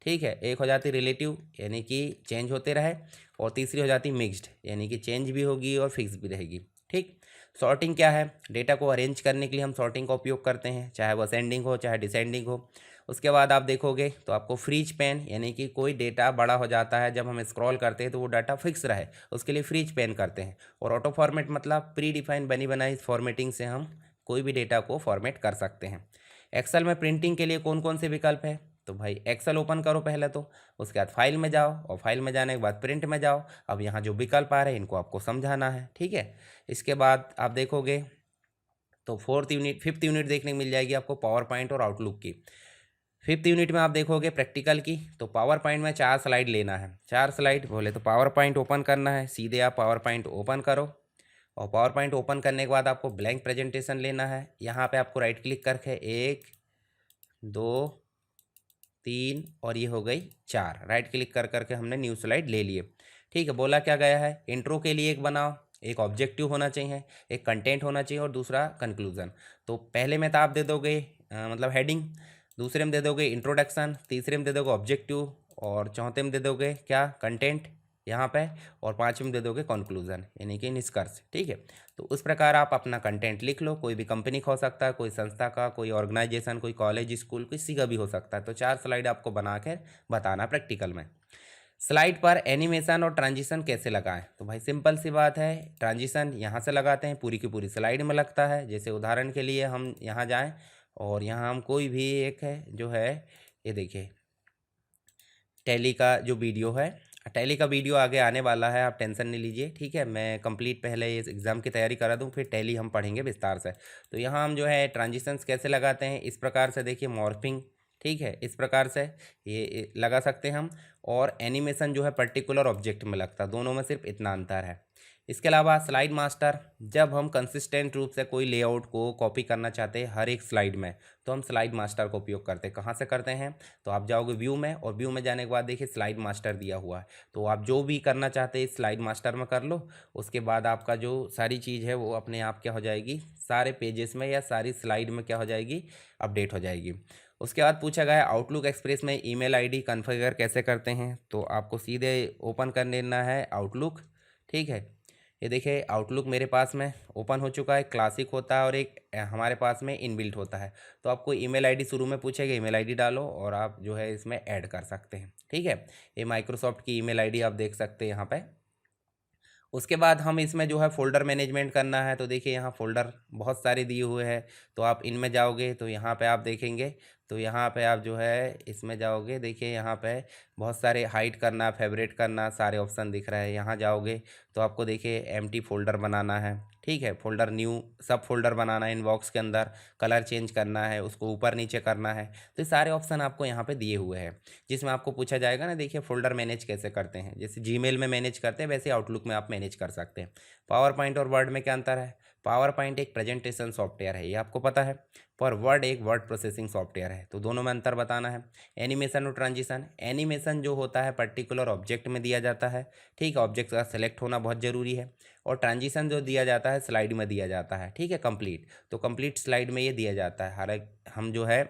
ठीक है। एक हो जाती रिलेटिव यानी कि चेंज होते रहे, और तीसरी हो जाती मिक्स्ड यानी कि चेंज भी होगी और फिक्स भी रहेगी, ठीक। सॉर्टिंग क्या है, डेटा को अरेंज करने के लिए हम सॉर्टिंग का उपयोग करते हैं, चाहे वो असेंडिंग हो चाहे डिसेंडिंग हो। उसके बाद आप देखोगे तो आपको फ्रीज पेन, यानी कि कोई डेटा बड़ा हो जाता है जब हम स्क्रॉल करते हैं तो वो डाटा फिक्स रहे, उसके लिए फ्रीज पेन करते हैं। और ऑटो फॉर्मेट मतलब प्री डिफाइंड बनी बनाई फॉर्मेटिंग से हम कोई भी डेटा को फॉर्मेट कर सकते हैं। एक्सेल में प्रिंटिंग के लिए कौन कौन से विकल्प है, तो भाई एक्सेल ओपन करो पहले तो, उसके बाद फाइल में जाओ और फाइल में जाने के बाद प्रिंट में जाओ। अब यहाँ जो विकल्प आ रहे हैं इनको आपको समझाना है, ठीक है। इसके बाद आप देखोगे तो फिफ्थ यूनिट देखने को मिल जाएगी आपको पावर पॉइंट और आउटलुक की। 5th यूनिट में आप देखोगे प्रैक्टिकल की, तो पावर पॉइंट में 4 स्लाइड लेना है। 4 स्लाइड बोले तो पावर पॉइंट ओपन करना है, सीधे आप पावर पॉइंट ओपन करो और पावर पॉइंट ओपन करने के बाद आपको ब्लैंक प्रेजेंटेशन लेना है। यहाँ पे आपको राइट क्लिक करके 1 2 3 और ये हो गई 4, राइट क्लिक कर करके हमने न्यू स्लाइड ले लिए। ठीक है, बोला क्या गया है, इंट्रो के लिए एक बनाओ, एक ऑब्जेक्टिव होना चाहिए, एक कंटेंट होना चाहिए और दूसरा कंक्लूजन। तो पहले में तो आप दे दोगे मतलब हेडिंग, दूसरे में दे दोगे इंट्रोडक्शन, तीसरे में दे दोगे ऑब्जेक्टिव और चौथे में दे दोगे क्या कंटेंट यहाँ पे, और पाँचवें में दे दोगे कंक्लूजन यानी कि निष्कर्ष। ठीक है, तो उस प्रकार आप अपना कंटेंट लिख लो। कोई भी कंपनी का हो सकता है, कोई संस्था का, कोई ऑर्गेनाइजेशन, कोई कॉलेज स्कूल, किसी का भी हो सकता है। तो 4 स्लाइड आपको बना कर बताना प्रैक्टिकल में। स्लाइड पर एनिमेशन और ट्रांजिशन कैसे लगाएं, तो भाई सिंपल सी बात है, ट्रांजिशन यहाँ से लगाते हैं, पूरी की पूरी स्लाइड में लगता है। जैसे उदाहरण के लिए हम यहाँ जाएं और यहाँ हम कोई भी एक है जो है, ये देखिए टैली का जो वीडियो है, टैली का वीडियो आगे आने वाला है, आप टेंशन नहीं लीजिए। ठीक है, मैं कंप्लीट पहले इस एग्ज़ाम की तैयारी करा दूँ, फिर टैली हम पढ़ेंगे विस्तार से। तो यहाँ हम जो है ट्रांजिशंस कैसे लगाते हैं, इस प्रकार से देखिए मॉर्फिंग, ठीक है, इस प्रकार से ये लगा सकते हैं हम। और एनिमेशन जो है पर्टिकुलर ऑब्जेक्ट में लगता है, दोनों में सिर्फ इतना अंतर है। इसके अलावा स्लाइड मास्टर, जब हम कंसिस्टेंट रूप से कोई लेआउट को कॉपी करना चाहते हैं हर एक स्लाइड में, तो हम स्लाइड मास्टर का उपयोग करते हैं। कहाँ से करते हैं, तो आप जाओगे व्यू में और व्यू में जाने के बाद देखिए स्लाइड मास्टर दिया हुआ है। तो आप जो भी करना चाहते हैं स्लाइड मास्टर में कर लो, उसके बाद आपका जो सारी चीज़ है वो अपने आप क्या हो जाएगी, सारे पेजेस में या सारी स्लाइड में क्या हो जाएगी, अपडेट हो जाएगी। उसके बाद पूछा गया है आउटलुक एक्सप्रेस में ईमेल आईडी कॉन्फ़िगर कैसे करते हैं, तो आपको सीधे ओपन कर लेना है आउटलुक। ठीक है, ये देखिए आउटलुक मेरे पास में ओपन हो चुका है। क्लासिक होता है और एक हमारे पास में इनबिल्ट होता है। तो आपको ईमेल आईडी शुरू में पूछेगा, ईमेल आईडी डालो और आप जो है इसमें ऐड कर सकते हैं। ठीक है, ये माइक्रोसॉफ्ट की ईमेल आईडी आप देख सकते हैं यहाँ पे। उसके बाद हम इसमें जो है फ़ोल्डर मैनेजमेंट करना है। तो देखिए यहाँ फ़ोल्डर बहुत सारे दिए हुए हैं, तो आप इनमें जाओगे तो यहाँ पे आप देखेंगे, तो यहाँ पे आप जो है इसमें जाओगे, देखिए यहाँ पे बहुत सारे हाइड करना, फेवरेट करना, सारे ऑप्शन दिख रहे हैं। यहाँ जाओगे तो आपको देखिए एम्प्टी फ़ोल्डर बनाना है। ठीक है, फ़ोल्डर न्यू सब फ़ोल्डर बनाना है इनबॉक्स के अंदर, कलर चेंज करना है, उसको ऊपर नीचे करना है। तो ये सारे ऑप्शन आपको यहाँ पे दिए हुए हैं, जिसमें आपको पूछा जाएगा ना, देखिए फ़ोल्डर मैनेज कैसे करते हैं। जैसे जीमेल में मैनेज करते हैं वैसे आउटलुक में आप मैनेज कर सकते हैं। पावर पॉइंट और वर्ड में क्या अंतर है, पावर पॉइंट एक प्रेजेंटेशन सॉफ्टवेयर है, ये आपको पता है, पर वर्ड एक वर्ड प्रोसेसिंग सॉफ्टवेयर है। तो दोनों में अंतर बताना है। एनिमेशन और ट्रांजिशन, एनिमेशन जो होता है पर्टिकुलर ऑब्जेक्ट में दिया जाता है। ठीक है, ऑब्जेक्ट का सेलेक्ट होना बहुत ज़रूरी है। और ट्रांजिशन जो दिया जाता है स्लाइड में दिया जाता है। ठीक है, कंप्लीट, तो कंप्लीट स्लाइड में ये दिया जाता है। हर एक हम जो है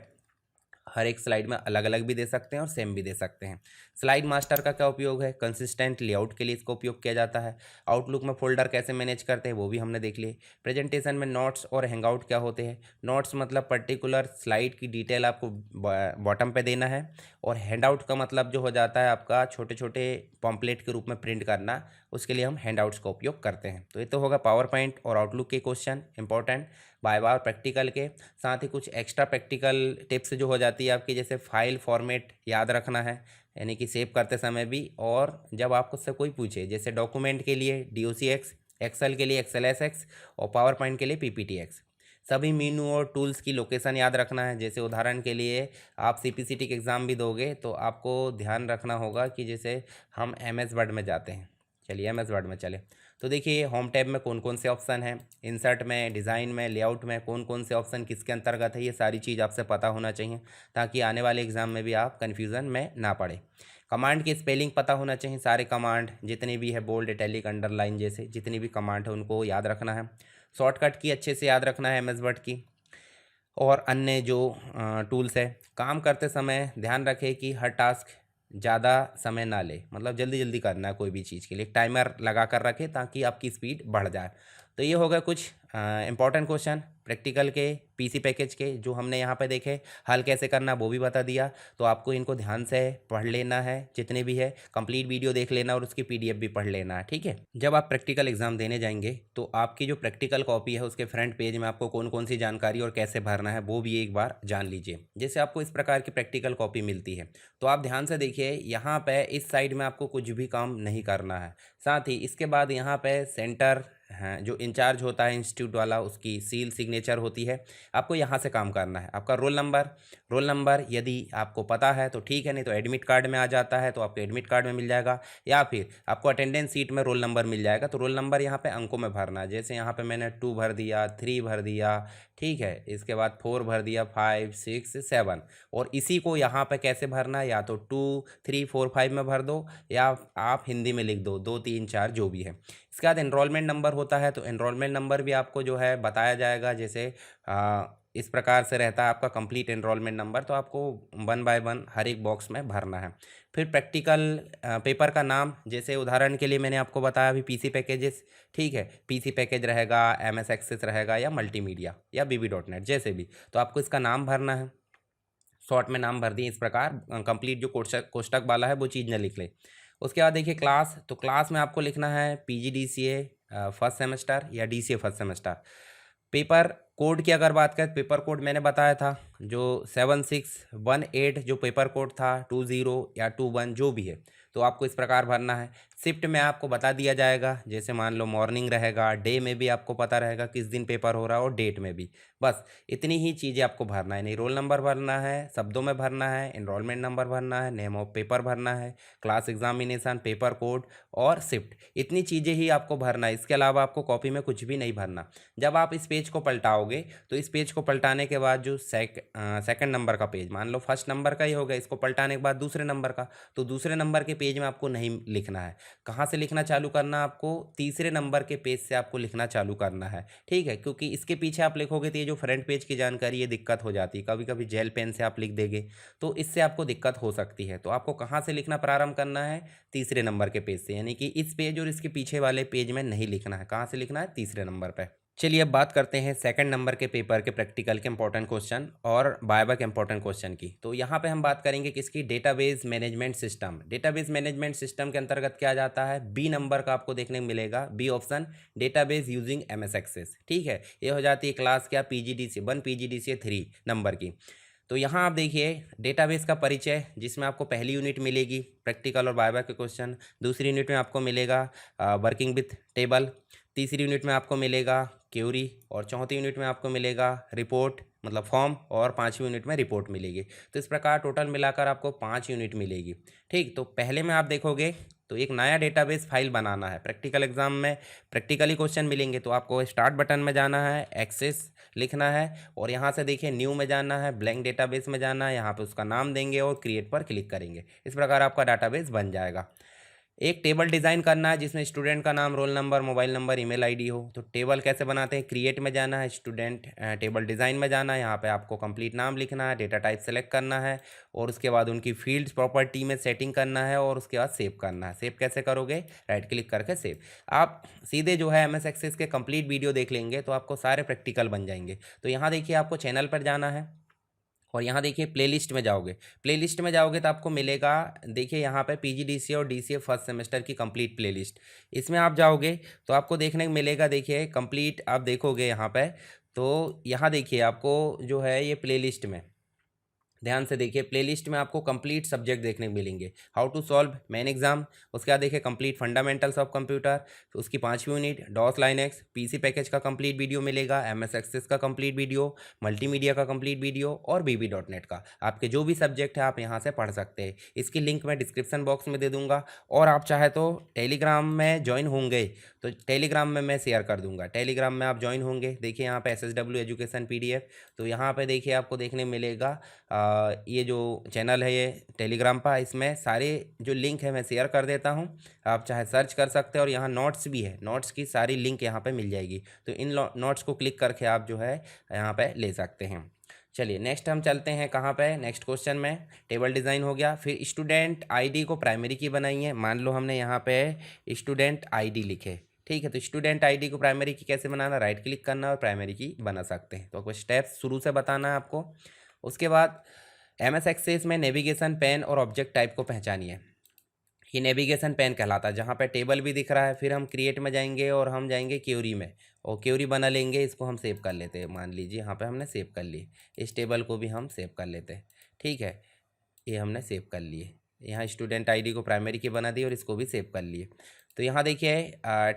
हर एक स्लाइड में अलग अलग भी दे सकते हैं और सेम भी दे सकते हैं। स्लाइड मास्टर का क्या उपयोग है, कंसिस्टेंट लेआउट के लिए इसका उपयोग किया जाता है। आउटलुक में फोल्डर कैसे मैनेज करते हैं वो भी हमने देख लिए। प्रेजेंटेशन में नोट्स और हैंगआउट क्या होते हैं, नोट्स मतलब पर्टिकुलर स्लाइड की डिटेल आपको बॉटम पे देना है, और हैंडआउट का मतलब जो हो जाता है आपका छोटे छोटे पॉम्पलेट के रूप में प्रिंट करना, उसके लिए हम हैंडआउट्स का उपयोग करते हैं। तो ये तो होगा पावर पॉइंट और आउटलुक के क्वेश्चन इंपॉर्टेंट बाय बार प्रैक्टिकल के। साथ ही कुछ एक्स्ट्रा प्रैक्टिकल टिप्स जो हो जाती है आपकी, जैसे फाइल फॉर्मेट याद रखना है, यानी कि सेव करते समय भी, और जब आपको से कोई पूछे, जैसे डॉक्यूमेंट के लिए DOCX, एक्सेल के लिए XLSX और पावर पॉइंट के लिए PPTX। सभी मीनू और टूल्स की लोकेशन याद रखना है। जैसे उदाहरण के लिए आप CPCT के एग्ज़ाम भी दोगे तो आपको ध्यान रखना होगा कि जैसे हम MS वर्ड में जाते हैं, चलिए MS वर्ड में चले, तो देखिए होम टैब में कौन कौन से ऑप्शन हैं, इंसर्ट में, डिज़ाइन में, लेआउट में कौन कौन से ऑप्शन किसके अंतर्गत है, ये सारी चीज़ आपसे पता होना चाहिए, ताकि आने वाले एग्ज़ाम में भी आप कन्फ्यूज़न में ना पड़े। कमांड की स्पेलिंग पता होना चाहिए, सारे कमांड जितने भी है, बोल्ड, इटैलिक, अंडरलाइन जैसे जितनी भी कमांड है उनको याद रखना है। शॉर्टकट की अच्छे से याद रखना है MS वर्ड की, और अन्य जो टूल्स है। काम करते समय ध्यान रखें कि हर टास्क ज़्यादा समय ना ले, मतलब जल्दी जल्दी करना है कोई भी चीज़ के लिए, टाइमर लगा कर रखें ताकि आपकी स्पीड बढ़ जाए। तो ये हो गया कुछ इंपॉर्टेंट क्वेश्चन प्रैक्टिकल के, PC पैकेज के, जो हमने यहाँ पे देखे। हल कैसे करना वो भी बता दिया, तो आपको इनको ध्यान से पढ़ लेना है, जितने भी है कंप्लीट वीडियो देख लेना और उसकी PDF भी पढ़ लेना है। ठीक है, जब आप प्रैक्टिकल एग्जाम देने जाएंगे तो आपकी जो प्रैक्टिकल कॉपी है उसके फ्रंट पेज में आपको कौन कौन सी जानकारी और कैसे भरना है वो भी एक बार जान लीजिए। जैसे आपको इस प्रकार की प्रैक्टिकल कॉपी मिलती है, तो आप ध्यान से देखिए, यहाँ पे इस साइड में आपको कुछ भी काम नहीं करना है। साथ ही इसके बाद यहाँ पे सेंटर हाँ, जो इंचार्ज होता है इंस्टीट्यूट वाला, उसकी सील सिग्नेचर होती है। आपको यहाँ से काम करना है। आपका रोल नंबर यदि आपको पता है तो ठीक है, नहीं तो एडमिट कार्ड में आ जाता है तो आपके एडमिट कार्ड में मिल जाएगा, या फिर आपको अटेंडेंस सीट में रोल नंबर मिल जाएगा। तो रोल नंबर यहाँ पे अंकों में भरना है। जैसे यहाँ पे मैंने 2 भर दिया, 3 भर दिया, ठीक है, इसके बाद 4 भर दिया, 5 6 7। और इसी को यहाँ पे कैसे भरना है, या तो 2 3 4 5 में भर दो, या आप हिंदी में लिख दो 2 3 4 जो भी है। इसके बाद एनरोलमेंट नंबर होता है, तो एनरोलमेंट नंबर भी आपको जो है बताया जाएगा। जैसे इस प्रकार से रहता है आपका कंप्लीट एनरोलमेंट नंबर, तो आपको 1 बाय 1 हर एक बॉक्स में भरना है। फिर प्रैक्टिकल पेपर का नाम, जैसे उदाहरण के लिए मैंने आपको बताया अभी पीसी पैकेजेस, ठीक है, पीसी पैकेज रहेगा, एमएस एक्सेस रहेगा, या मल्टीमीडिया, या बीबी.नेट, जैसे भी। तो आपको इसका नाम भरना है, शॉर्ट में नाम भर दिए इस प्रकार। कंप्लीट जो कोष्टक वाला है वो चीज़ न लिख ले। उसके बाद देखिए क्लास, तो क्लास में आपको लिखना है पीजीडीसीए फर्स्ट सेमेस्टर या DCA first semester. Paper code की अगर बात करें, पेपर कोड मैंने बताया था जो 7618 जो पेपर कोड था, 20 या 21 जो भी है, तो आपको इस प्रकार भरना है। शिफ्ट में आपको बता दिया जाएगा, जैसे मान लो मॉर्निंग रहेगा, डे में भी आपको पता रहेगा किस दिन पेपर हो रहा है, और डेट में भी। बस इतनी ही चीज़ें आपको भरना है। नहीं, रोल नंबर भरना है, शब्दों में भरना है, एनरोलमेंट नंबर भरना है, नेम ऑफ पेपर भरना है, क्लास एग्जामिनेशन, पेपर कोड और शिफ्ट, इतनी चीज़ें ही आपको भरना है। इसके अलावा आपको कॉपी में कुछ भी नहीं भरना। जब आप इस पेज को पलटाओगे, तो इस पेज को पलटाने के बाद जो सेकंड नंबर का पेज, मान लो फर्स्ट नंबर का ही होगा, इसको पलटाने के बाद दूसरे नंबर का, तो दूसरे नंबर के पेज में आपको नहीं लिखना है। कहाँ से लिखना चालू करना, आपको तीसरे नंबर के पेज से आपको लिखना चालू करना है, ठीक है। क्योंकि इसके पीछे आप लिखोगे तो ये जो फ्रंट पेज की जानकारी, ये दिक्कत हो जाती है। कभी कभी जेल पेन से आप लिख देंगे तो इससे आपको दिक्कत हो सकती है। तो आपको कहाँ से लिखना प्रारंभ करना है, तीसरे नंबर के पेज से, यानी कि इस पेज और इसके पीछे वाले पेज में नहीं लिखना है। कहाँ से लिखना है, तीसरे नंबर पे। चलिए अब बात करते हैं सेकंड नंबर के पेपर के प्रैक्टिकल के इंपॉर्टेंट क्वेश्चन और वाइवा के इंपॉर्टेंट क्वेश्चन की। तो यहाँ पे हम बात करेंगे किसकी, database management system. Database management system के अंतर्गत क्या जाता है, बी नंबर का आपको देखने को मिलेगा, B option, database using MS Access, ठीक है। ये हो जाती है क्लास क्या, पीजीडीसी 1, पीजीडीसी 3 नंबर की। तो यहाँ आप देखिए डेटाबेस का परिचय, जिसमें आपको पहली यूनिट मिलेगी प्रैक्टिकल और वाइवा के क्वेश्चन, दूसरी यूनिट में आपको मिलेगा वर्किंग विथ टेबल, तीसरी यूनिट में आपको मिलेगा क्यूरी, और चौथी यूनिट में आपको मिलेगा रिपोर्ट मतलब फॉर्म, और पांचवी यूनिट में रिपोर्ट मिलेगी। तो इस प्रकार टोटल मिलाकर आपको 5 यूनिट मिलेगी, ठीक। तो पहले में आप देखोगे तो एक नया डेटाबेस फाइल बनाना है। प्रैक्टिकल एग्जाम में प्रैक्टिकली क्वेश्चन मिलेंगे, तो आपको स्टार्ट बटन में जाना है, एक्सेस लिखना है, और यहाँ से देखिए न्यू में जाना है, ब्लैंक डेटाबेस में जाना है, यहाँ पे उसका नाम देंगे और क्रिएट पर क्लिक करेंगे। इस प्रकार आपका डाटाबेस बन जाएगा। एक टेबल डिज़ाइन करना है जिसमें स्टूडेंट का नाम, roll number, mobile number, email ID हो। तो टेबल कैसे बनाते हैं, क्रिएट में जाना है, स्टूडेंट टेबल डिज़ाइन में जाना है, यहाँ पे आपको कंप्लीट नाम लिखना है, डेटा टाइप सेलेक्ट करना है, और उसके बाद उनकी फील्ड्स प्रॉपर्टी में सेटिंग करना है, और उसके बाद सेव करना है। सेव कैसे करोगे, राइट क्लिक करके सेव। आप सीधे जो है एमएस एक्सेस के कंप्लीट वीडियो देख लेंगे तो आपको सारे प्रैक्टिकल बन जाएंगे। तो यहाँ देखिए आपको चैनल पर जाना है, और यहाँ देखिए प्लेलिस्ट में जाओगे, प्लेलिस्ट में जाओगे तो आपको मिलेगा, देखिए यहाँ पे पीजीडीसीए और डीसीए फर्स्ट सेमेस्टर की कंप्लीट प्लेलिस्ट। इसमें आप जाओगे तो आपको देखने को मिलेगा, देखिए कंप्लीट आप देखोगे यहाँ पे, तो यहाँ देखिए आपको जो है ये प्लेलिस्ट में ध्यान से देखिए, प्लेलिस्ट में आपको कंप्लीट सब्जेक्ट देखने को मिलेंगे। How to solve main exam, उसके बाद देखिए कंप्लीट फंडामेंटल्स ऑफ कंप्यूटर, तो उसकी 5वीं unit, DOS Linux, PC package का कंप्लीट वीडियो मिलेगा, एमएस एक्सेस का कंप्लीट वीडियो, मल्टीमीडिया का कंप्लीट वीडियो, और बीबी.नेट का। आपके जो भी सब्जेक्ट है आप यहाँ से पढ़ सकते हैं। इसकी लिंक मैं डिस्क्रिप्शन बॉक्स में दे दूंगा, और आप चाहे तो टेलीग्राम में ज्वाइन होंगे तो टेलीग्राम में मैं शेयर कर दूंगा। टेलीग्राम में आप ज्वाइन होंगे, देखिए यहाँ पे SSW एजुकेशन PDF, तो यहाँ पे देखिए आपको देखने मिलेगा ये जो चैनल है ये टेलीग्राम पर, इसमें सारे जो लिंक है मैं शेयर कर देता हूँ। आप चाहे सर्च कर सकते हैं, और यहाँ नोट्स भी है, नोट्स की सारी लिंक यहाँ पे मिल जाएगी। तो इन नोट्स को क्लिक करके आप जो है यहाँ पे ले सकते हैं। चलिए नेक्स्ट हम चलते हैं कहाँ पे, नेक्स्ट क्वेश्चन में। टेबल डिज़ाइन हो गया, फिर स्टूडेंट आईडी को प्राइमरी की बनाइए। मान लो हमने यहाँ पे स्टूडेंट आईडी लिखे, ठीक है। तो स्टूडेंट आईडी को प्राइमरी की कैसे बनाना, राइट क्लिक करना और प्राइमरी की बना सकते हैं। तो कुछ स्टेप्स शुरू से बताना है आपको। उसके बाद एमएस एक्सेस में नेविगेशन पेन और ऑब्जेक्ट टाइप को पहचानिए। ये नेविगेशन पेन कहलाता है, जहाँ पे टेबल भी दिख रहा है। फिर हम क्रिएट में जाएंगे और हम जाएंगे क्यूरी में, और क्यूरी बना लेंगे। इसको हम सेव कर लेते हैं, मान लीजिए यहाँ पे हमने सेव कर लिए। इस टेबल को भी हम सेव कर लेते हैं, ठीक है। ये हमने सेव कर लिए, यहाँ स्टूडेंट आईडी को प्राइमरी की बना दी और इसको भी सेव कर लिए। तो यहाँ देखिए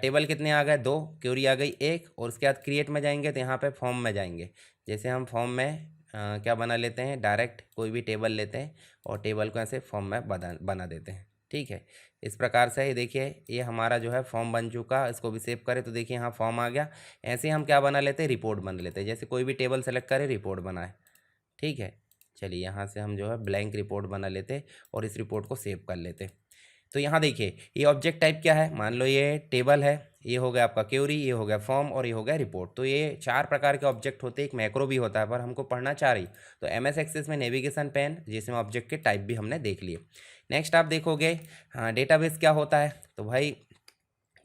टेबल कितने आ गए, 2, क्यूरी आ गई 1, और उसके बाद क्रिएट में जाएंगे तो यहाँ पे फॉर्म में जाएंगे। जैसे हम फॉर्म में क्या बना लेते हैं, डायरेक्ट कोई भी टेबल लेते हैं और टेबल को ऐसे फॉर्म में बना देते हैं। ठीक है, इस प्रकार से ये देखिए ये हमारा जो है फॉर्म बन चुका। इसको भी सेव करें तो देखिए यहाँ फॉर्म आ गया। ऐसे ही हम क्या बना लेते हैं, रिपोर्ट बना लेते हैं। जैसे कोई भी टेबल सेलेक्ट करें, रिपोर्ट बनाए। ठीक है, चलिए यहाँ से हम जो है ब्लैंक रिपोर्ट बना लेते और इस रिपोर्ट को सेव कर लेते। तो यहाँ देखिए ये ऑब्जेक्ट टाइप क्या है, मान लो ये टेबल है, ये हो गया आपका क्वेरी, ये हो गया फॉर्म और ये हो गया रिपोर्ट। तो ये 4 प्रकार के ऑब्जेक्ट होते हैं। एक मैक्रो भी होता है पर हमको पढ़ना 4 ही। तो एमएस एक्सेस में नेविगेशन पेन, जिसमें ऑब्जेक्ट के टाइप भी हमने देख लिए। नेक्स्ट आप देखोगे हाँ डेटाबेस क्या होता है। तो भाई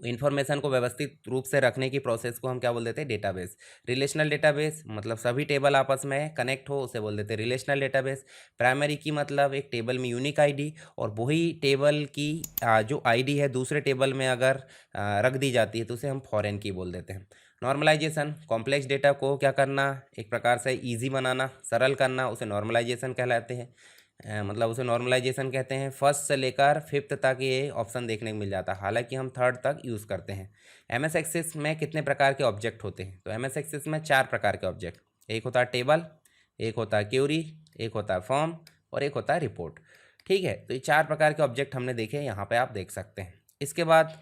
इन्फॉर्मेशन को व्यवस्थित रूप से रखने की प्रोसेस को हम क्या बोल देते हैं, डेटाबेस। रिलेशनल डेटाबेस मतलब सभी टेबल आपस में कनेक्ट हो, उसे बोल देते हैं रिलेशनल डेटाबेस। प्राइमरी की मतलब एक टेबल में यूनिक आईडी, और वही टेबल की जो आईडी है दूसरे टेबल में अगर रख दी जाती है तो उसे हम फॉरेन की बोल देते हैं। नॉर्मलाइजेशन, कॉम्प्लेक्स डेटा को क्या करना, एक प्रकार से ईजी बनाना, सरल करना, उसे नॉर्मलाइजेशन कहलाते हैं। मतलब उसे नॉर्मलाइजेशन कहते हैं। फर्स्ट से लेकर 5th तक ये ऑप्शन देखने को मिल जाता है, हालांकि हम 3rd तक यूज़ करते हैं। एमएस एक्सेस में कितने प्रकार के ऑब्जेक्ट होते हैं, तो एमएस एक्सेस में 4 प्रकार के ऑब्जेक्ट। एक होता है टेबल, एक होता है क्यूरी, एक होता है फॉर्म और एक होता है रिपोर्ट। ठीक है, तो ये 4 प्रकार के ऑब्जेक्ट हमने देखे, यहाँ पर आप देख सकते हैं। इसके बाद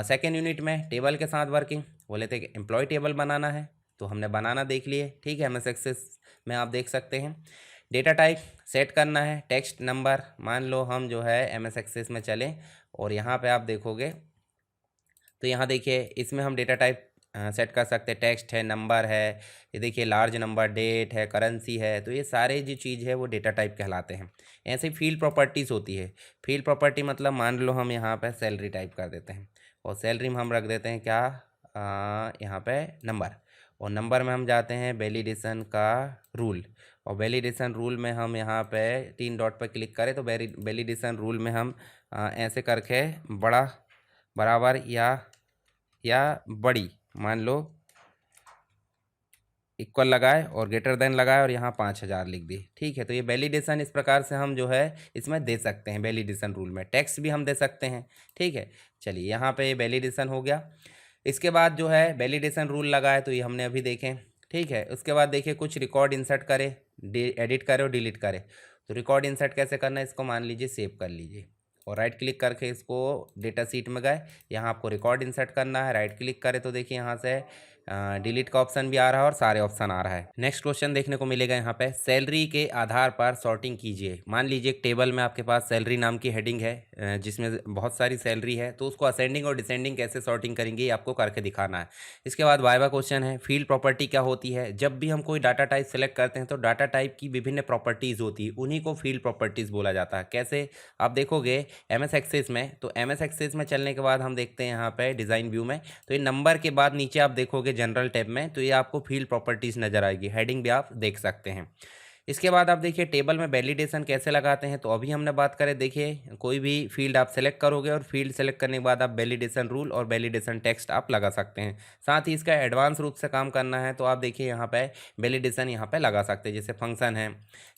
सेकेंड यूनिट में टेबल के साथ वर्किंग, बोले थे कि एम्प्लॉय टेबल बनाना है, तो हमने बनाना देख लिए। ठीक है, एमएस एक्सेस में आप देख सकते हैं। डेटा टाइप सेट करना है, टेक्स्ट नंबर। मान लो हम जो है एमएस एक्सेस में चलें और यहाँ पे आप देखोगे तो यहाँ देखिए इसमें हम डेटा टाइप सेट कर सकते हैं। टेक्स्ट है, नंबर है, ये देखिए लार्ज नंबर, डेट है, करेंसी है। तो ये सारे जो चीज़ है वो डेटा टाइप कहलाते हैं। ऐसे ही फील्ड प्रॉपर्टीज़ होती है। फील्ड प्रॉपर्टी मतलब मान लो हम यहाँ पे सैलरी टाइप कर देते हैं और सैलरी में हम रख देते हैं क्या, यहाँ पे नंबर। और नंबर में हम जाते हैं वैलिडेशन का रूल, और वैलिडेशन रूल में हम यहाँ पे 3 डॉट पर क्लिक करें तो वैलिडेशन रूल में हम ऐसे करके बड़ा, बराबर या बड़ी, मान लो इक्वल लगाए और ग्रेटर देन लगाए और यहाँ 5000 लिख दी। ठीक है, तो ये वैलिडेशन इस प्रकार से हम जो है इसमें दे सकते हैं। वैलिडेशन रूल में टेक्स्ट भी हम दे सकते हैं। ठीक है, चलिए यहाँ पे वैलिडेशन हो गया। इसके बाद जो है वैलिडेशन रूल लगाए तो ये हमने अभी देखे। ठीक है, उसके बाद देखिए कुछ रिकॉर्ड इंसर्ट करे, एडिट करे और डिलीट करे। तो रिकॉर्ड इंसर्ट कैसे करना है, इसको मान लीजिए सेव कर लीजिए और राइट क्लिक करके इसको डेटा सीट में गए, यहाँ आपको रिकॉर्ड इंसर्ट करना है। राइट क्लिक करें तो देखिए यहाँ से डिलीट का ऑप्शन भी आ रहा है और सारे ऑप्शन आ रहा है। नेक्स्ट क्वेश्चन देखने को मिलेगा यहाँ पे, सैलरी के आधार पर सॉर्टिंग कीजिए। मान लीजिए एक टेबल में आपके पास सैलरी नाम की हेडिंग है जिसमें बहुत सारी सैलरी है, तो उसको असेंडिंग और डिसेंडिंग कैसे सॉर्टिंग करेंगे ये आपको करके दिखाना है। इसके बाद वाइवा क्वेश्चन है, फील्ड प्रॉपर्टी क्या होती है। जब भी हम कोई डाटा टाइप सेलेक्ट करते हैं तो डाटा टाइप की विभिन्न प्रॉपर्टीज़ होती है, उन्हीं को फील्ड प्रॉपर्टीज़ बोला जाता है। कैसे आप देखोगे एमएस एक्सेस में, तो एमएस एक्सेस में चलने के बाद हम देखते हैं यहाँ पे डिज़ाइन व्यू में, तो ये नंबर के बाद नीचे आप देखोगे जनरल टैब में, तो ये आपको फील्ड प्रॉपर्टीज़ नज़र आएगी। हेडिंग भी आप देख सकते हैं। इसके बाद आप देखिए टेबल में वैलिडेशन कैसे लगाते हैं, तो अभी हमने बात करें। देखिए कोई भी फील्ड आप सेलेक्ट करोगे और फील्ड सेलेक्ट करने के बाद आप वैलिडेशन रूल और वैलिडेशन टेक्स्ट आप लगा सकते हैं। साथ ही इसका एडवांस रूप से काम करना है तो आप देखिए यहाँ पे वैलिडेशन यहाँ पे लगा सकते हैं। जैसे फंक्शन है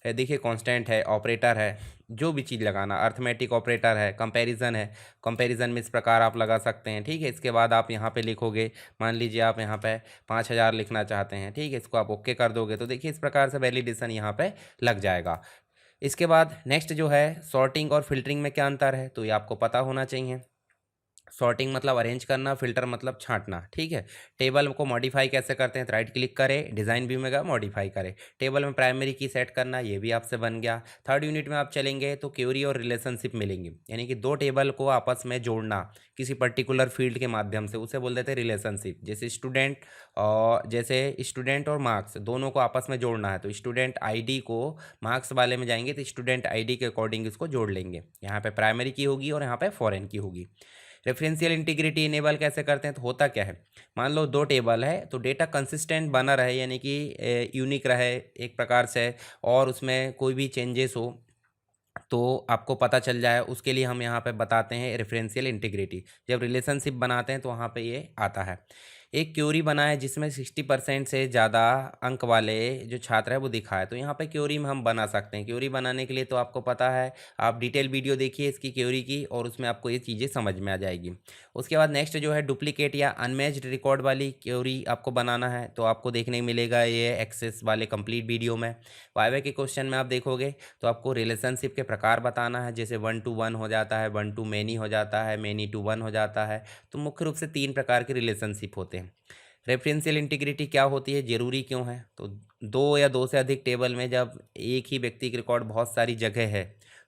देखिए, कांस्टेंट है, ऑपरेटर है, जो भी चीज़ लगाना, अर्थमेटिक ऑपरेटर है, कंपैरिजन है, कंपैरिजन में इस प्रकार आप लगा सकते हैं। ठीक है, इसके बाद आप यहाँ पे लिखोगे, मान लीजिए आप यहाँ पे 5000 लिखना चाहते हैं। ठीक है, इसको आप ओके कर दोगे तो देखिए इस प्रकार से वैलिडेशन यहाँ पे लग जाएगा। इसके बाद नेक्स्ट जो है सॉर्टिंग और फिल्टरिंग में क्या अंतर है, तो ये आपको पता होना चाहिए। सॉर्टिंग मतलब अरेंज करना, फिल्टर मतलब छांटना। ठीक है, टेबल को मॉडिफाई कैसे करते हैं, तो राइट क्लिक करें, डिज़ाइन व्यू में गए, मॉडिफाई करें। टेबल में प्राइमरी की सेट करना, ये भी आपसे बन गया। 3rd यूनिट में आप चलेंगे तो क्वेरी और रिलेशनशिप मिलेंगी, यानी कि 2 टेबल को आपस में जोड़ना किसी पर्टिकुलर फील्ड के माध्यम से, उसे बोल देते हैं रिलेशनशिप। जैसे स्टूडेंट और मार्क्स दोनों को आपस में जोड़ना है, तो स्टूडेंट आईडी को मार्क्स वाले में जाएंगे तो स्टूडेंट आईडी के अकॉर्डिंग इसको जोड़ लेंगे। यहाँ पे प्राइमरी की होगी और यहाँ पे फॉरेन की होगी। रेफरेंशियल इंटीग्रिटी इनेबल कैसे करते हैं, तो होता क्या है, मान लो 2 टेबल है तो डेटा कंसिस्टेंट बना रहे, यानी कि यूनिक रहे एक प्रकार से, और उसमें कोई भी चेंजेस हो तो आपको पता चल जाए, उसके लिए हम यहाँ पे बताते हैं रेफरेंशियल इंटीग्रिटी। जब रिलेशनशिप बनाते हैं तो वहाँ पे ये आता है। एक क्यूरी बना है जिसमें 60% से ज़्यादा अंक वाले जो छात्र है वो दिखा है। तो यहाँ पे क्यूरी में हम बना सकते हैं। क्यूरी बनाने के लिए तो आपको पता है, आप डिटेल वीडियो देखिए इसकी क्यूरी की और उसमें आपको ये चीज़ें समझ में आ जाएगी। उसके बाद नेक्स्ट जो है डुप्लीकेट या अनमैच्ड रिकॉर्ड वाली क्यूरी आपको बनाना है, तो आपको देखने को मिलेगा ये एक्सेस वाले कंप्लीट वीडियो में। वाइवा के क्वेश्चन में आप देखोगे तो आपको रिलेशनशिप के प्रकार बताना है, जैसे 1 to 1 हो जाता है, 1 to many हो जाता है, many to 1 हो जाता है। तो मुख्य रूप से 3 प्रकार के रिलेशनशिप होते हैं। रेफरेंशियल इंटीग्रिटी क्या होती है, ज़रूरी क्यों है? तो दो या दो से अधिक टेबल में जब एक ही व्यक्ति की रिकॉर्ड बहुत सारी जगह है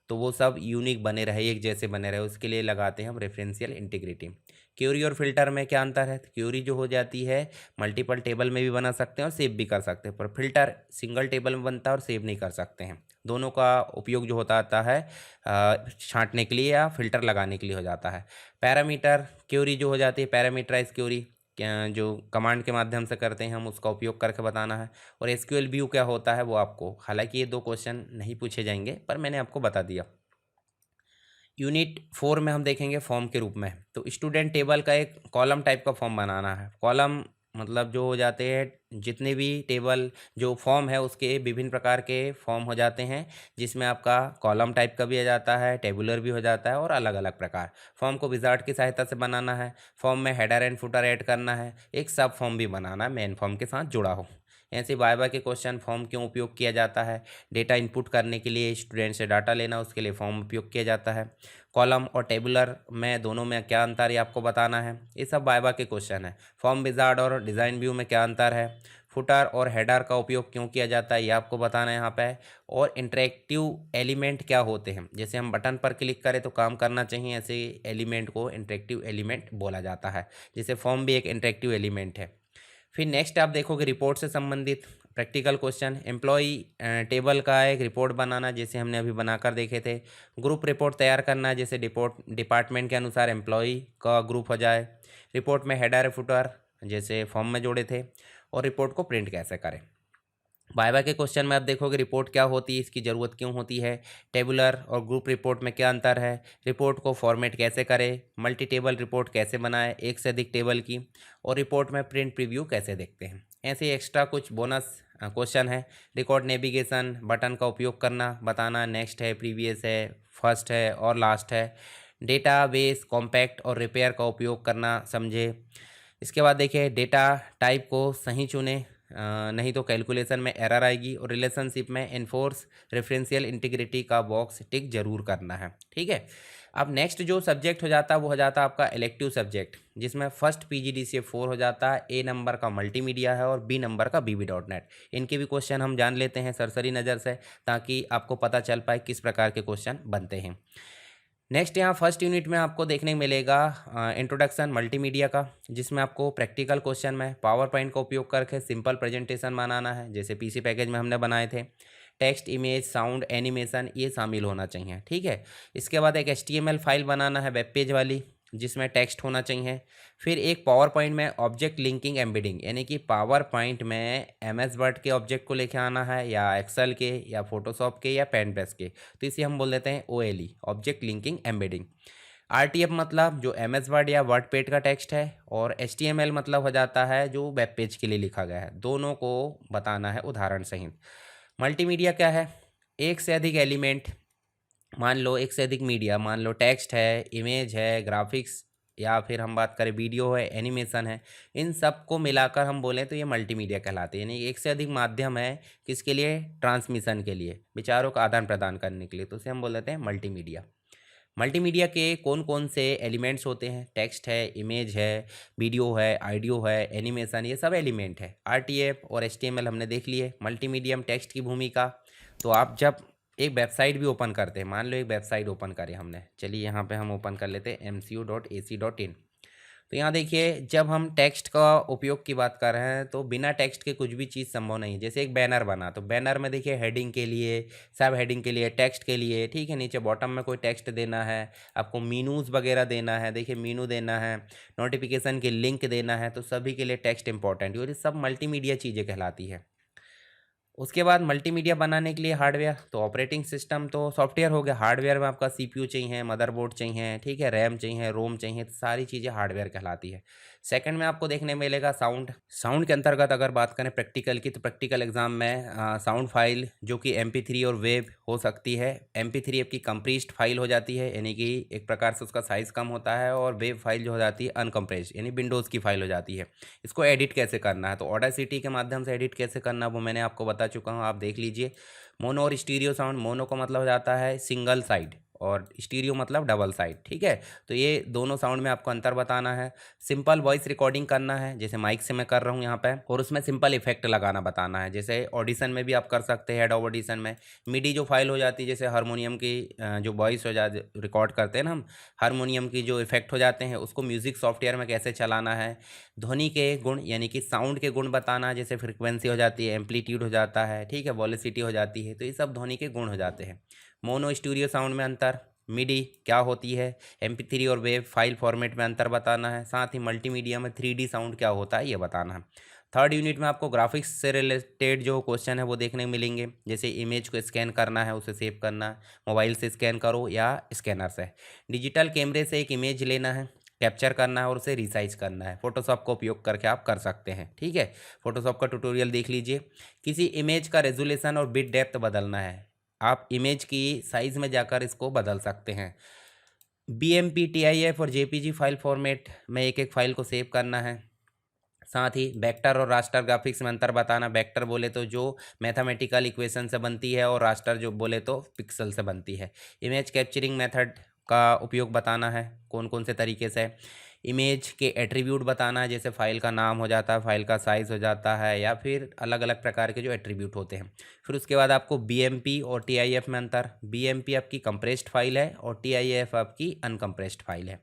तो वो सब यूनिक बने रहे, एक जैसे बने रहे, उसके लिए लगाते हैं हम रेफरेंशियल इंटीग्रिटी। क्यूरी और फिल्टर में क्या अंतर है? तो क्यूरी जो हो जाती है मल्टीपल टेबल में भी बना सकते हैं और सेव भी कर सकते हैं, पर फिल्टर सिंगल टेबल में बनता है और सेव नहीं कर सकते हैं। दोनों का उपयोग जो होता है छांटने के लिए या फिल्टर लगाने के लिए हो जाता है। पैरामीटर क्यूरी जो हो जाती है, पैरामीटराइज क्यूरी क्या जो कमांड के माध्यम से करते हैं हम, उसका उपयोग करके बताना है। और एसक्यूएल व्यू क्या होता है वो आपको, हालांकि ये 2 क्वेश्चन नहीं पूछे जाएंगे पर मैंने आपको बता दिया। यूनिट 4 में हम देखेंगे फॉर्म के रूप में। तो स्टूडेंट टेबल का एक कॉलम टाइप का फॉर्म बनाना है। कॉलम मतलब जो हो जाते हैं जितने भी टेबल जो फॉर्म है उसके विभिन्न प्रकार के फॉर्म हो जाते हैं, जिसमें आपका कॉलम टाइप का भी आ जाता है, टेबुलर भी हो जाता है और अलग अलग प्रकार। फॉर्म को विजार्ड की सहायता से बनाना है। फॉर्म में हेडर एंड फुटर ऐड करना है। एक सब फॉर्म भी बनाना है मेन फॉर्म के साथ जुड़ा हो। ऐसे वाइवा के क्वेश्चन, फॉर्म क्यों उपयोग किया जाता है? डेटा इनपुट करने के लिए, स्टूडेंट से डाटा लेना, उसके लिए फॉर्म उपयोग किया जाता है। कॉलम और टेबुलर में दोनों में क्या अंतर है आपको बताना है। ये सब वाइवा के क्वेश्चन है। फॉर्म विजार्ड और डिज़ाइन व्यू में क्या अंतर है? फुटर और हेडर का उपयोग क्यों किया जाता है ये आपको बताना है यहाँ पे। और इंटरेक्टिव एलिमेंट क्या होते हैं, जैसे हम बटन पर क्लिक करें तो काम करना चाहिए, ऐसे एलिमेंट को इंटरेक्टिव एलिमेंट बोला जाता है। जैसे फॉर्म भी एक इंटरेक्टिव एलिमेंट है। फिर नेक्स्ट आप देखोगे रिपोर्ट से संबंधित प्रैक्टिकल क्वेश्चन। एम्प्लॉई टेबल का एक रिपोर्ट बनाना, जैसे हमने अभी बनाकर देखे थे। ग्रुप रिपोर्ट तैयार करना, जैसे डिपार्टमेंट के अनुसार एम्प्लॉई का ग्रुप हो जाए। रिपोर्ट में हेडर फुटर जैसे फॉर्म में जोड़े थे। और रिपोर्ट को प्रिंट कैसे करें। वाइवा के क्वेश्चन में आप देखोगे रिपोर्ट क्या होती है, इसकी ज़रूरत क्यों होती है, टेबुलर और ग्रुप रिपोर्ट में क्या अंतर है, रिपोर्ट को फॉर्मेट कैसे करें, मल्टी टेबल रिपोर्ट कैसे बनाएं एक से अधिक टेबल की, और रिपोर्ट में प्रिंट प्रीव्यू कैसे देखते हैं। ऐसे एक्स्ट्रा कुछ बोनस क्वेश्चन है। रिकॉर्ड नेविगेशन बटन का उपयोग करना बताना, नेक्स्ट है, प्रीवियस है, फर्स्ट है और लास्ट है। डेटाबेस कॉम्पैक्ट और रिपेयर का उपयोग करना समझे। इसके बाद देखिए डेटा टाइप को सही चुने, नहीं तो कैलकुलेशन में एरर आएगी। और रिलेशनशिप में एनफोर्स रेफरेंशियल इंटीग्रिटी का बॉक्स टिक जरूर करना है, ठीक है। अब नेक्स्ट जो सब्जेक्ट हो जाता है वो हो जाता है आपका इलेक्टिव सब्जेक्ट, जिसमें फर्स्ट PGDCA 4 हो जाता है। A नंबर का मल्टीमीडिया है और B नंबर का BB.NET। इनके भी क्वेश्चन हम जान लेते हैं सरसरी नज़र से, ताकि आपको पता चल पाए किस प्रकार के क्वेश्चन बनते हैं। नेक्स्ट यहाँ फर्स्ट यूनिट में आपको देखने को मिलेगा इंट्रोडक्शन मल्टीमीडिया का, जिसमें आपको प्रैक्टिकल क्वेश्चन में पावर पॉइंट का उपयोग करके सिंपल प्रेजेंटेशन बनाना है, जैसे PC पैकेज में हमने बनाए थे। टेक्स्ट, इमेज, साउंड, एनिमेशन ये शामिल होना चाहिए, ठीक है। इसके बाद एक HTML फाइल बनाना है वेब पेज वाली, जिसमें टेक्स्ट होना चाहिए। फिर एक पावर पॉइंट में ऑब्जेक्ट लिंकिंग एम्बेडिंग, यानी कि पावर पॉइंट में MS वर्ड के ऑब्जेक्ट को लेके आना है, या एक्सेल के, या फोटोशॉप के, या पेंटब्रश के, तो इसे हम बोल देते हैं OLE, object linking embedding. RTF मतलब जो MS वर्ड या वर्ड पेड का टेक्स्ट है, और HTML मतलब हो जाता है जो वेब पेज के लिए लिखा गया है। दोनों को बताना है उदाहरण सहित। मल्टीमीडिया क्या है? एक से अधिक एलिमेंट, मान लो एक से अधिक मीडिया, मान लो टेक्स्ट है, इमेज है, ग्राफिक्स, या फिर हम बात करें वीडियो है, एनिमेशन है, इन सब को मिलाकर हम बोलें तो ये मल्टीमीडिया कहलाते हैं। यानी एक से अधिक माध्यम है किसके लिए? ट्रांसमिशन के लिए, विचारों का आदान प्रदान करने के लिए, तो उसे हम बोल देते हैं मल्टीमीडिया। मल्टीमीडिया के कौन कौन से एलिमेंट्स होते हैं? टेक्स्ट है, इमेज है, वीडियो है, ऑडियो है, एनिमेशन, ये सब एलिमेंट है। RTF और HTML हमने देख लिए। मल्टीमीडियम टेक्स्ट की भूमिका, तो आप जब एक वेबसाइट भी ओपन करते हैं, मान लो एक वेबसाइट ओपन करें हमने, चलिए यहाँ पे हम ओपन कर लेते हैं mcu.ac.in। तो यहाँ देखिए जब हम टेक्स्ट का उपयोग की बात कर रहे हैं तो बिना टेक्स्ट के कुछ भी चीज़ संभव नहीं। जैसे एक बैनर बना, तो बैनर में देखिए हेडिंग के लिए, सब हेडिंग के लिए, टेक्स्ट के लिए, ठीक है, नीचे बॉटम में कोई टेक्स्ट देना है, आपको मीनूज़ वगैरह देना है, देखिए मीनू देना है, नोटिफिकेशन के लिंक देना है, तो सभी के लिए टेक्स्ट इंपॉर्टेंट है, और ये सब मल्टीमीडिया चीज़ें कहलाती है। उसके बाद मल्टीमीडिया बनाने के लिए हार्डवेयर, तो ऑपरेटिंग सिस्टम तो सॉफ्टवेयर हो गया। हार्डवेयर में आपका CPU चाहिए, मदरबोर्ड चाहिए, ठीक है, रैम चाहिए, रोम चाहिए, तो सारी चीज़ें हार्डवेयर कहलाती है। सेकंड में आपको देखने मिलेगा साउंड। साउंड के अंतर्गत अगर बात करें प्रैक्टिकल की, तो प्रैक्टिकल एग्जाम में साउंड फाइल जो कि MP3 और वेव हो सकती है। MP3 आपकी कंप्रेस्ड फाइल हो जाती है, यानी कि एक प्रकार से उसका साइज़ कम होता है, और वेव फाइल जो हो जाती है अनकम्प्रेस्ड, यानी विंडोज़ की फाइल हो जाती है। इसको एडिट कैसे करना है, तो ऑडासिटी के माध्यम से एडिट कैसे करना है वो मैंने आपको बता चुका हूँ, आप देख लीजिए। मोनो और स्टीरियो साउंड, मोनो का मतलब हो जाता है सिंगल साइड और स्टीरियो मतलब डबल साइड, ठीक है। तो ये दोनों साउंड में आपको अंतर बताना है। सिंपल वॉइस रिकॉर्डिंग करना है, जैसे माइक से मैं कर रहा हूँ यहाँ पे, और उसमें सिंपल इफेक्ट लगाना बताना है, जैसे ऑडिशन में भी आप कर सकते हैं। हेड ऑफ ऑडिशन में मिडी जो फाइल हो जाती है, जैसे हारमोनियम की जो वॉइस हो जाती रिकॉर्ड करते हैं ना हम, हारमोनियम की जो इफेक्ट हो जाते हैं उसको म्यूजिक सॉफ्टवेयर में कैसे चलाना है। ध्वनि के गुण यानी कि साउंड के गुण बताना है, जैसे फ्रिक्वेंसी हो जाती है, एम्पलीट्यूड हो जाता है, ठीक है, वॉलिसिटी हो जाती है, तो ये सब ध्वनि के गुण हो जाते हैं। मोनो स्टूडियो साउंड में अंतर, मिडी क्या होती है, MP3 और वेव फाइल फॉर्मेट में अंतर बताना है, साथ ही मल्टीमीडिया में 3D साउंड क्या होता है ये बताना है। थर्ड यूनिट में आपको ग्राफिक्स से रिलेटेड जो क्वेश्चन है वो देखने मिलेंगे, जैसे इमेज को स्कैन करना है, उसे सेव करना है, मोबाइल से स्कैन करो या स्कैनर से। डिजिटल कैमरे से एक इमेज लेना है, कैप्चर करना है और उसे रिसाइज करना है। फोटोशॉप का उपयोग करके आप कर सकते हैं, ठीक है। फोटोशॉप का ट्यूटोरियल देख लीजिए। किसी इमेज का रेजोल्यूशन और बिट डेप्थ बदलना है, आप इमेज की साइज़ में जाकर इसको बदल सकते हैं। BMP, TIF और JPG फाइल फॉर्मेट में एक एक फाइल को सेव करना है। साथ ही वेक्टर और रास्टर ग्राफिक्स में अंतर बताना। वेक्टर बोले तो जो मैथमेटिकल इक्वेशन से बनती है, और रास्टर जो बोले तो पिक्सल से बनती है। इमेज कैप्चरिंग मेथड का उपयोग बताना है, कौन कौन से तरीके से। इमेज के एट्रीब्यूट बताना है, जैसे फाइल का नाम हो जाता है, फाइल का साइज़ हो जाता है, या फिर अलग अलग प्रकार के जो एट्रीब्यूट होते हैं। फिर उसके बाद आपको BMP और TIF में अंतर। BMP आपकी कंप्रेस्ड फाइल है और TIF आपकी अनकम्प्रेस्ड फाइल है।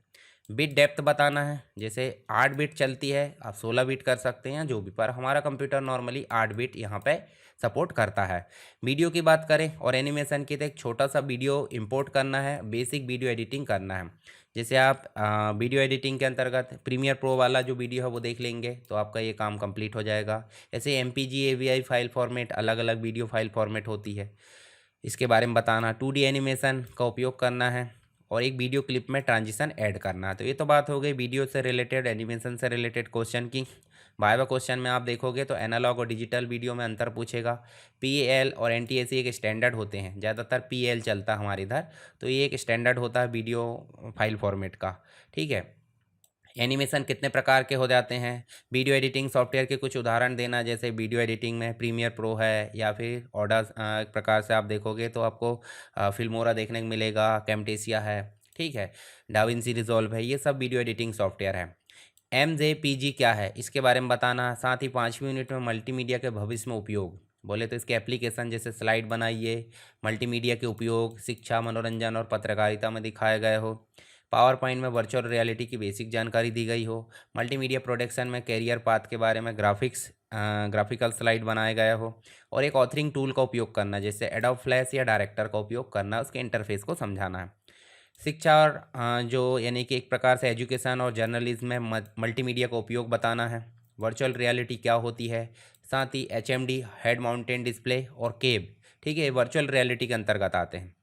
बिट डेप्थ बताना है, जैसे 8 बिट चलती है, आप 16 बिट कर सकते हैं जो भी, पर हमारा कंप्यूटर नॉर्मली 8 बिट यहाँ पे सपोर्ट करता है। वीडियो की बात करें और एनिमेशन की, तो एक छोटा सा वीडियो इंपोर्ट करना है, बेसिक वीडियो एडिटिंग करना है। जैसे आप वीडियो एडिटिंग के अंतर्गत प्रीमियर प्रो वाला जो वीडियो है वो देख लेंगे तो आपका ये काम कंप्लीट हो जाएगा। ऐसे MPG AVI फाइल फॉर्मेट, अलग अलग वीडियो फाइल फॉर्मेट होती है, इसके बारे में बताना। 2D एनिमेशन का उपयोग करना है, और एक वीडियो क्लिप में ट्रांजिशन ऐड करना है। तो ये तो बात हो गई वीडियो से रिलेटेड, एनिमेशन से रिलेटेड क्वेश्चन की। वाइवा क्वेश्चन में आप देखोगे तो एनालॉग और डिजिटल वीडियो में अंतर पूछेगा। PAL और NTSC एक स्टैंडर्ड होते हैं, ज़्यादातर PAL चलता है हमारे इधर, तो ये एक स्टैंडर्ड होता है वीडियो फाइल फॉर्मेट का, ठीक है। एनिमेशन कितने प्रकार के हो जाते हैं, वीडियो एडिटिंग सॉफ्टवेयर के कुछ उदाहरण देना, जैसे वीडियो एडिटिंग में प्रीमियर प्रो है, या फिर ऑडास एक प्रकार से आप देखोगे तो आपको फिल्मोरा देखने को मिलेगा, कैमटेसिया है, ठीक है, डाविंसी रिजॉल्व है, ये सब वीडियो एडिटिंग सॉफ्टवेयर है। MJPG क्या है इसके बारे में बताना। साथ ही 5वीं यूनिट में मल्टीमीडिया के भविष्य में उपयोग बोले तो इसके एप्लीकेशन, जैसे स्लाइड बनाइए, मल्टीमीडिया के उपयोग शिक्षा, मनोरंजन और पत्रकारिता में दिखाए गए हो। पावर पॉइंट में वर्चुअल रियलिटी की बेसिक जानकारी दी गई हो। मल्टीमीडिया प्रोडक्शन में कैरियर पाथ के बारे में ग्राफिकल स्लाइड बनाया गया हो। और एक ऑथरिंग टूल का उपयोग करना, जैसे एडोब फ्लैश या डायरेक्टर का उपयोग करना, उसके इंटरफेस को समझाना है। शिक्षा और जो यानी कि एक प्रकार से एजुकेशन और जर्नलिज्म में मल्टीमीडिया का उपयोग बताना है। वर्चुअल रियलिटी क्या होती है, साथ ही HMD हेड माउंटेन डिस्प्ले और केब, ठीक है, वर्चुअल रियलिटी के अंतर्गत आते हैं।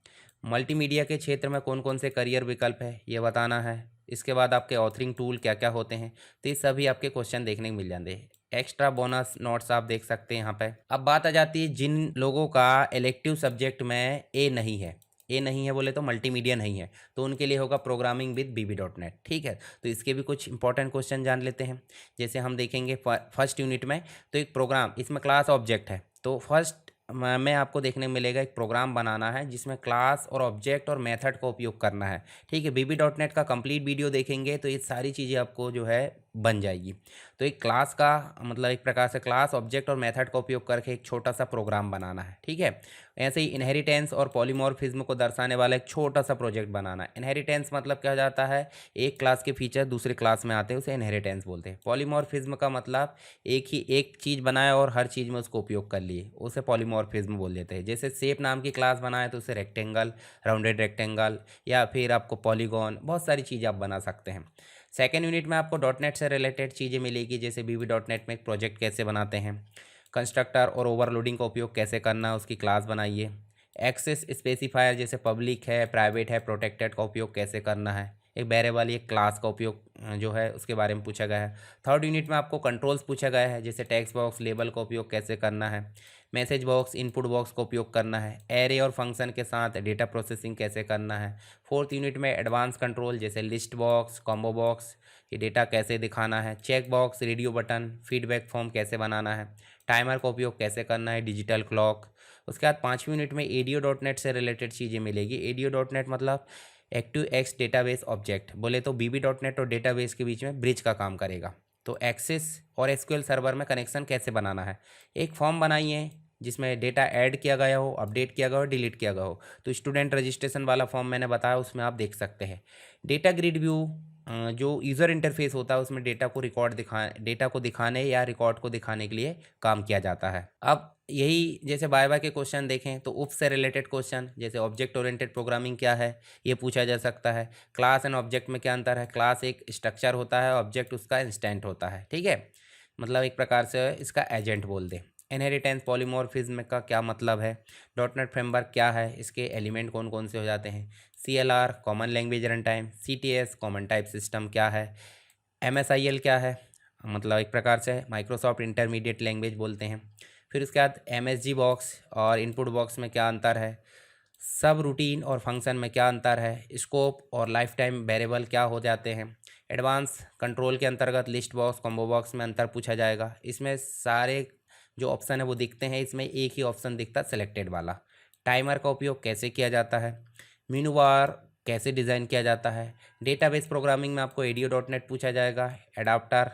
मल्टीमीडिया के क्षेत्र में कौन कौन से करियर विकल्प है ये बताना है। इसके बाद आपके ऑथरिंग टूल क्या क्या होते हैं, तो ये सभी आपके क्वेश्चन देखने को मिल जाते हैं। एक्स्ट्रा बोनस नोट्स आप देख सकते हैं यहाँ पे। अब बात आ जाती है जिन लोगों का इलेक्टिव सब्जेक्ट में ए नहीं है बोले तो मल्टीमीडिया नहीं है, तो उनके लिए होगा प्रोग्रामिंग विद BB.NET, ठीक है। तो इसके भी कुछ इंपॉर्टेंट क्वेश्चन जान लेते हैं। जैसे हम देखेंगे फर्स्ट यूनिट में, तो एक प्रोग्राम, इसमें क्लास ऑब्जेक्ट है, तो फर्स्ट में आपको देखने को मिलेगा एक प्रोग्राम बनाना है जिसमें क्लास और ऑब्जेक्ट और मेथड का उपयोग करना है, ठीक है। BB.NET का कंप्लीट वीडियो देखेंगे तो ये सारी चीज़ें आपको जो है बन जाएगी। तो एक क्लास का मतलब एक प्रकार से क्लास, ऑब्जेक्ट और मेथड का उपयोग करके एक छोटा सा प्रोग्राम बनाना है, ठीक है। ऐसे ही इनहेरिटेंस और पॉलीमॉर्फिज्म को दर्शाने वाला एक छोटा सा प्रोजेक्ट बनाना है। इनहेरिटेंस मतलब क्या हो जाता है, एक क्लास के फीचर दूसरे क्लास में आते हैं, उसे इनहेरिटेंस बोलते हैं। पॉलीमॉर्फिज्म का मतलब एक चीज़ बनाया और हर चीज़ में उसको उपयोग कर लिए, उसे पॉलीमॉर्फिज्म बोल देते हैं। जैसे शेप नाम की क्लास बनाए तो उसे रेक्टेंगल, राउंडेड रेक्टेंगल, या फिर आपको पॉलीगॉन, बहुत सारी चीज़ें आप बना सकते हैं। सेकेंड यूनिट में आपको .NET से रिलेटेड चीज़ें मिलेगी, जैसे BB.NET में एक प्रोजेक्ट कैसे बनाते हैं, कंस्ट्रक्टर और ओवरलोडिंग का उपयोग कैसे करना, उसकी क्लास बनाइए। एक्सेस स्पेसिफायर जैसे पब्लिक है, प्राइवेट है, प्रोटेक्टेड का उपयोग कैसे करना है। एक वेरिएबल, एक क्लास का उपयोग जो है उसके बारे में पूछा गया है। थर्ड यूनिट में आपको कंट्रोल्स पूछा गया है, जैसे टेक्स्ट बॉक्स, लेबल का उपयोग कैसे करना है, मैसेज बॉक्स, इनपुट बॉक्स का उपयोग करना है, एरे और फंक्शन के साथ डेटा प्रोसेसिंग कैसे करना है। फोर्थ यूनिट में एडवांस कंट्रोल जैसे लिस्ट बॉक्स, कॉम्बो बॉक्स, ये डेटा कैसे दिखाना है, check box, radio button, feedback form कैसे बनाना है, टाइमर का उपयोग कैसे करना है, डिजिटल क्लॉक। उसके बाद 5वीं यूनिट में एडीओ डॉट नेट से रिलेटेड चीज़ें मिलेगी। एडीओ डॉट नेट मतलब एक्टिव एक्स डेटाबेस ऑब्जेक्ट, बोले तो बीबी डॉट नेट और डेटाबेस के बीच में ब्रिज का काम करेगा। तो एक्सेस और एसक्यूएल सर्वर में कनेक्शन कैसे बनाना है। एक फॉर्म बनाइए जिसमें डेटा ऐड किया गया हो, अपडेट किया गया हो, डिलीट किया गया हो। तो स्टूडेंट रजिस्ट्रेशन वाला फॉर्म मैंने बताया, उसमें आप देख सकते हैं। डेटा ग्रिड व्यू जो यूज़र इंटरफेस होता है उसमें डेटा को दिखाने या रिकॉर्ड को दिखाने के लिए काम किया जाता है। अब यही जैसे बाय बाय के क्वेश्चन देखें तो उप से रिलेटेड क्वेश्चन जैसे ऑब्जेक्ट ओरिएंटेड प्रोग्रामिंग क्या है ये पूछा जा सकता है। क्लास एंड ऑब्जेक्ट में क्या अंतर है। क्लास एक स्ट्रक्चर होता है, ऑब्जेक्ट उसका इंस्टेंट होता है, ठीक है, मतलब एक प्रकार से इसका एजेंट बोल दे। इनहेरिटेंस पॉलीमॉर्फिज्म का क्या मतलब है। डॉट नेट फ्रेमवर्क क्या है, इसके एलिमेंट कौन कौन से हो जाते हैं। CLR common language run time, CTS common type system क्या है, MSIL क्या है, मतलब एक प्रकार से माइक्रोसॉफ्ट इंटरमीडिएट लैंग्वेज बोलते हैं। फिर उसके बाद MSG बॉक्स और इनपुट बॉक्स में क्या अंतर है, सब रूटीन और फंक्शन में क्या अंतर है, स्कोप और लाइफ टाइम वेरिएबल क्या हो जाते हैं। एडवांस कंट्रोल के अंतर्गत लिस्ट बॉक्स, कॉम्बो बॉक्स में अंतर पूछा जाएगा। इसमें सारे जो ऑप्शन है वो दिखते हैं, इसमें एक ही ऑप्शन दिखता है सिलेक्टेड वाला। टाइमर का उपयोग कैसे किया जाता है, मेनू बार कैसे डिज़ाइन किया जाता है। डेटाबेस प्रोग्रामिंग में आपको एडीओ डॉट नेट पूछा जाएगा। अडाप्टर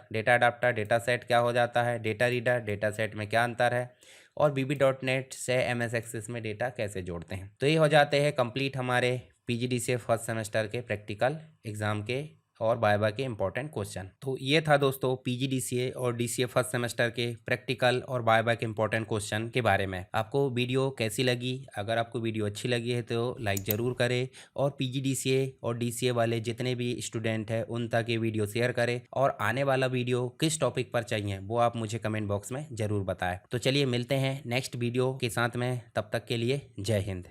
डेटा सेट क्या हो जाता है, डेटा रीडर डेटा सेट में क्या अंतर है, और बीबी डॉट नेट से MS एक्सेस में डेटा कैसे जोड़ते हैं। तो ये हो जाते हैं कंप्लीट हमारे PGDCA फर्स्ट सेमेस्टर के प्रैक्टिकल एग्ज़ाम के और वाइवा के इंपॉर्टेंट क्वेश्चन। तो ये था दोस्तों PGDCA और DCA फर्स्ट सेमेस्टर के प्रैक्टिकल और वाइवा के इंपॉर्टेंट क्वेश्चन के बारे में। आपको वीडियो कैसी लगी, अगर आपको वीडियो अच्छी लगी है तो लाइक ज़रूर करें, और PGDCA और DCA वाले जितने भी स्टूडेंट हैं उन तक ये वीडियो शेयर करें, और आने वाला वीडियो किस टॉपिक पर चाहिए वो आप मुझे कमेंट बॉक्स में ज़रूर बताएं। तो चलिए मिलते हैं नेक्स्ट वीडियो के साथ में, तब तक के लिए जय हिंद।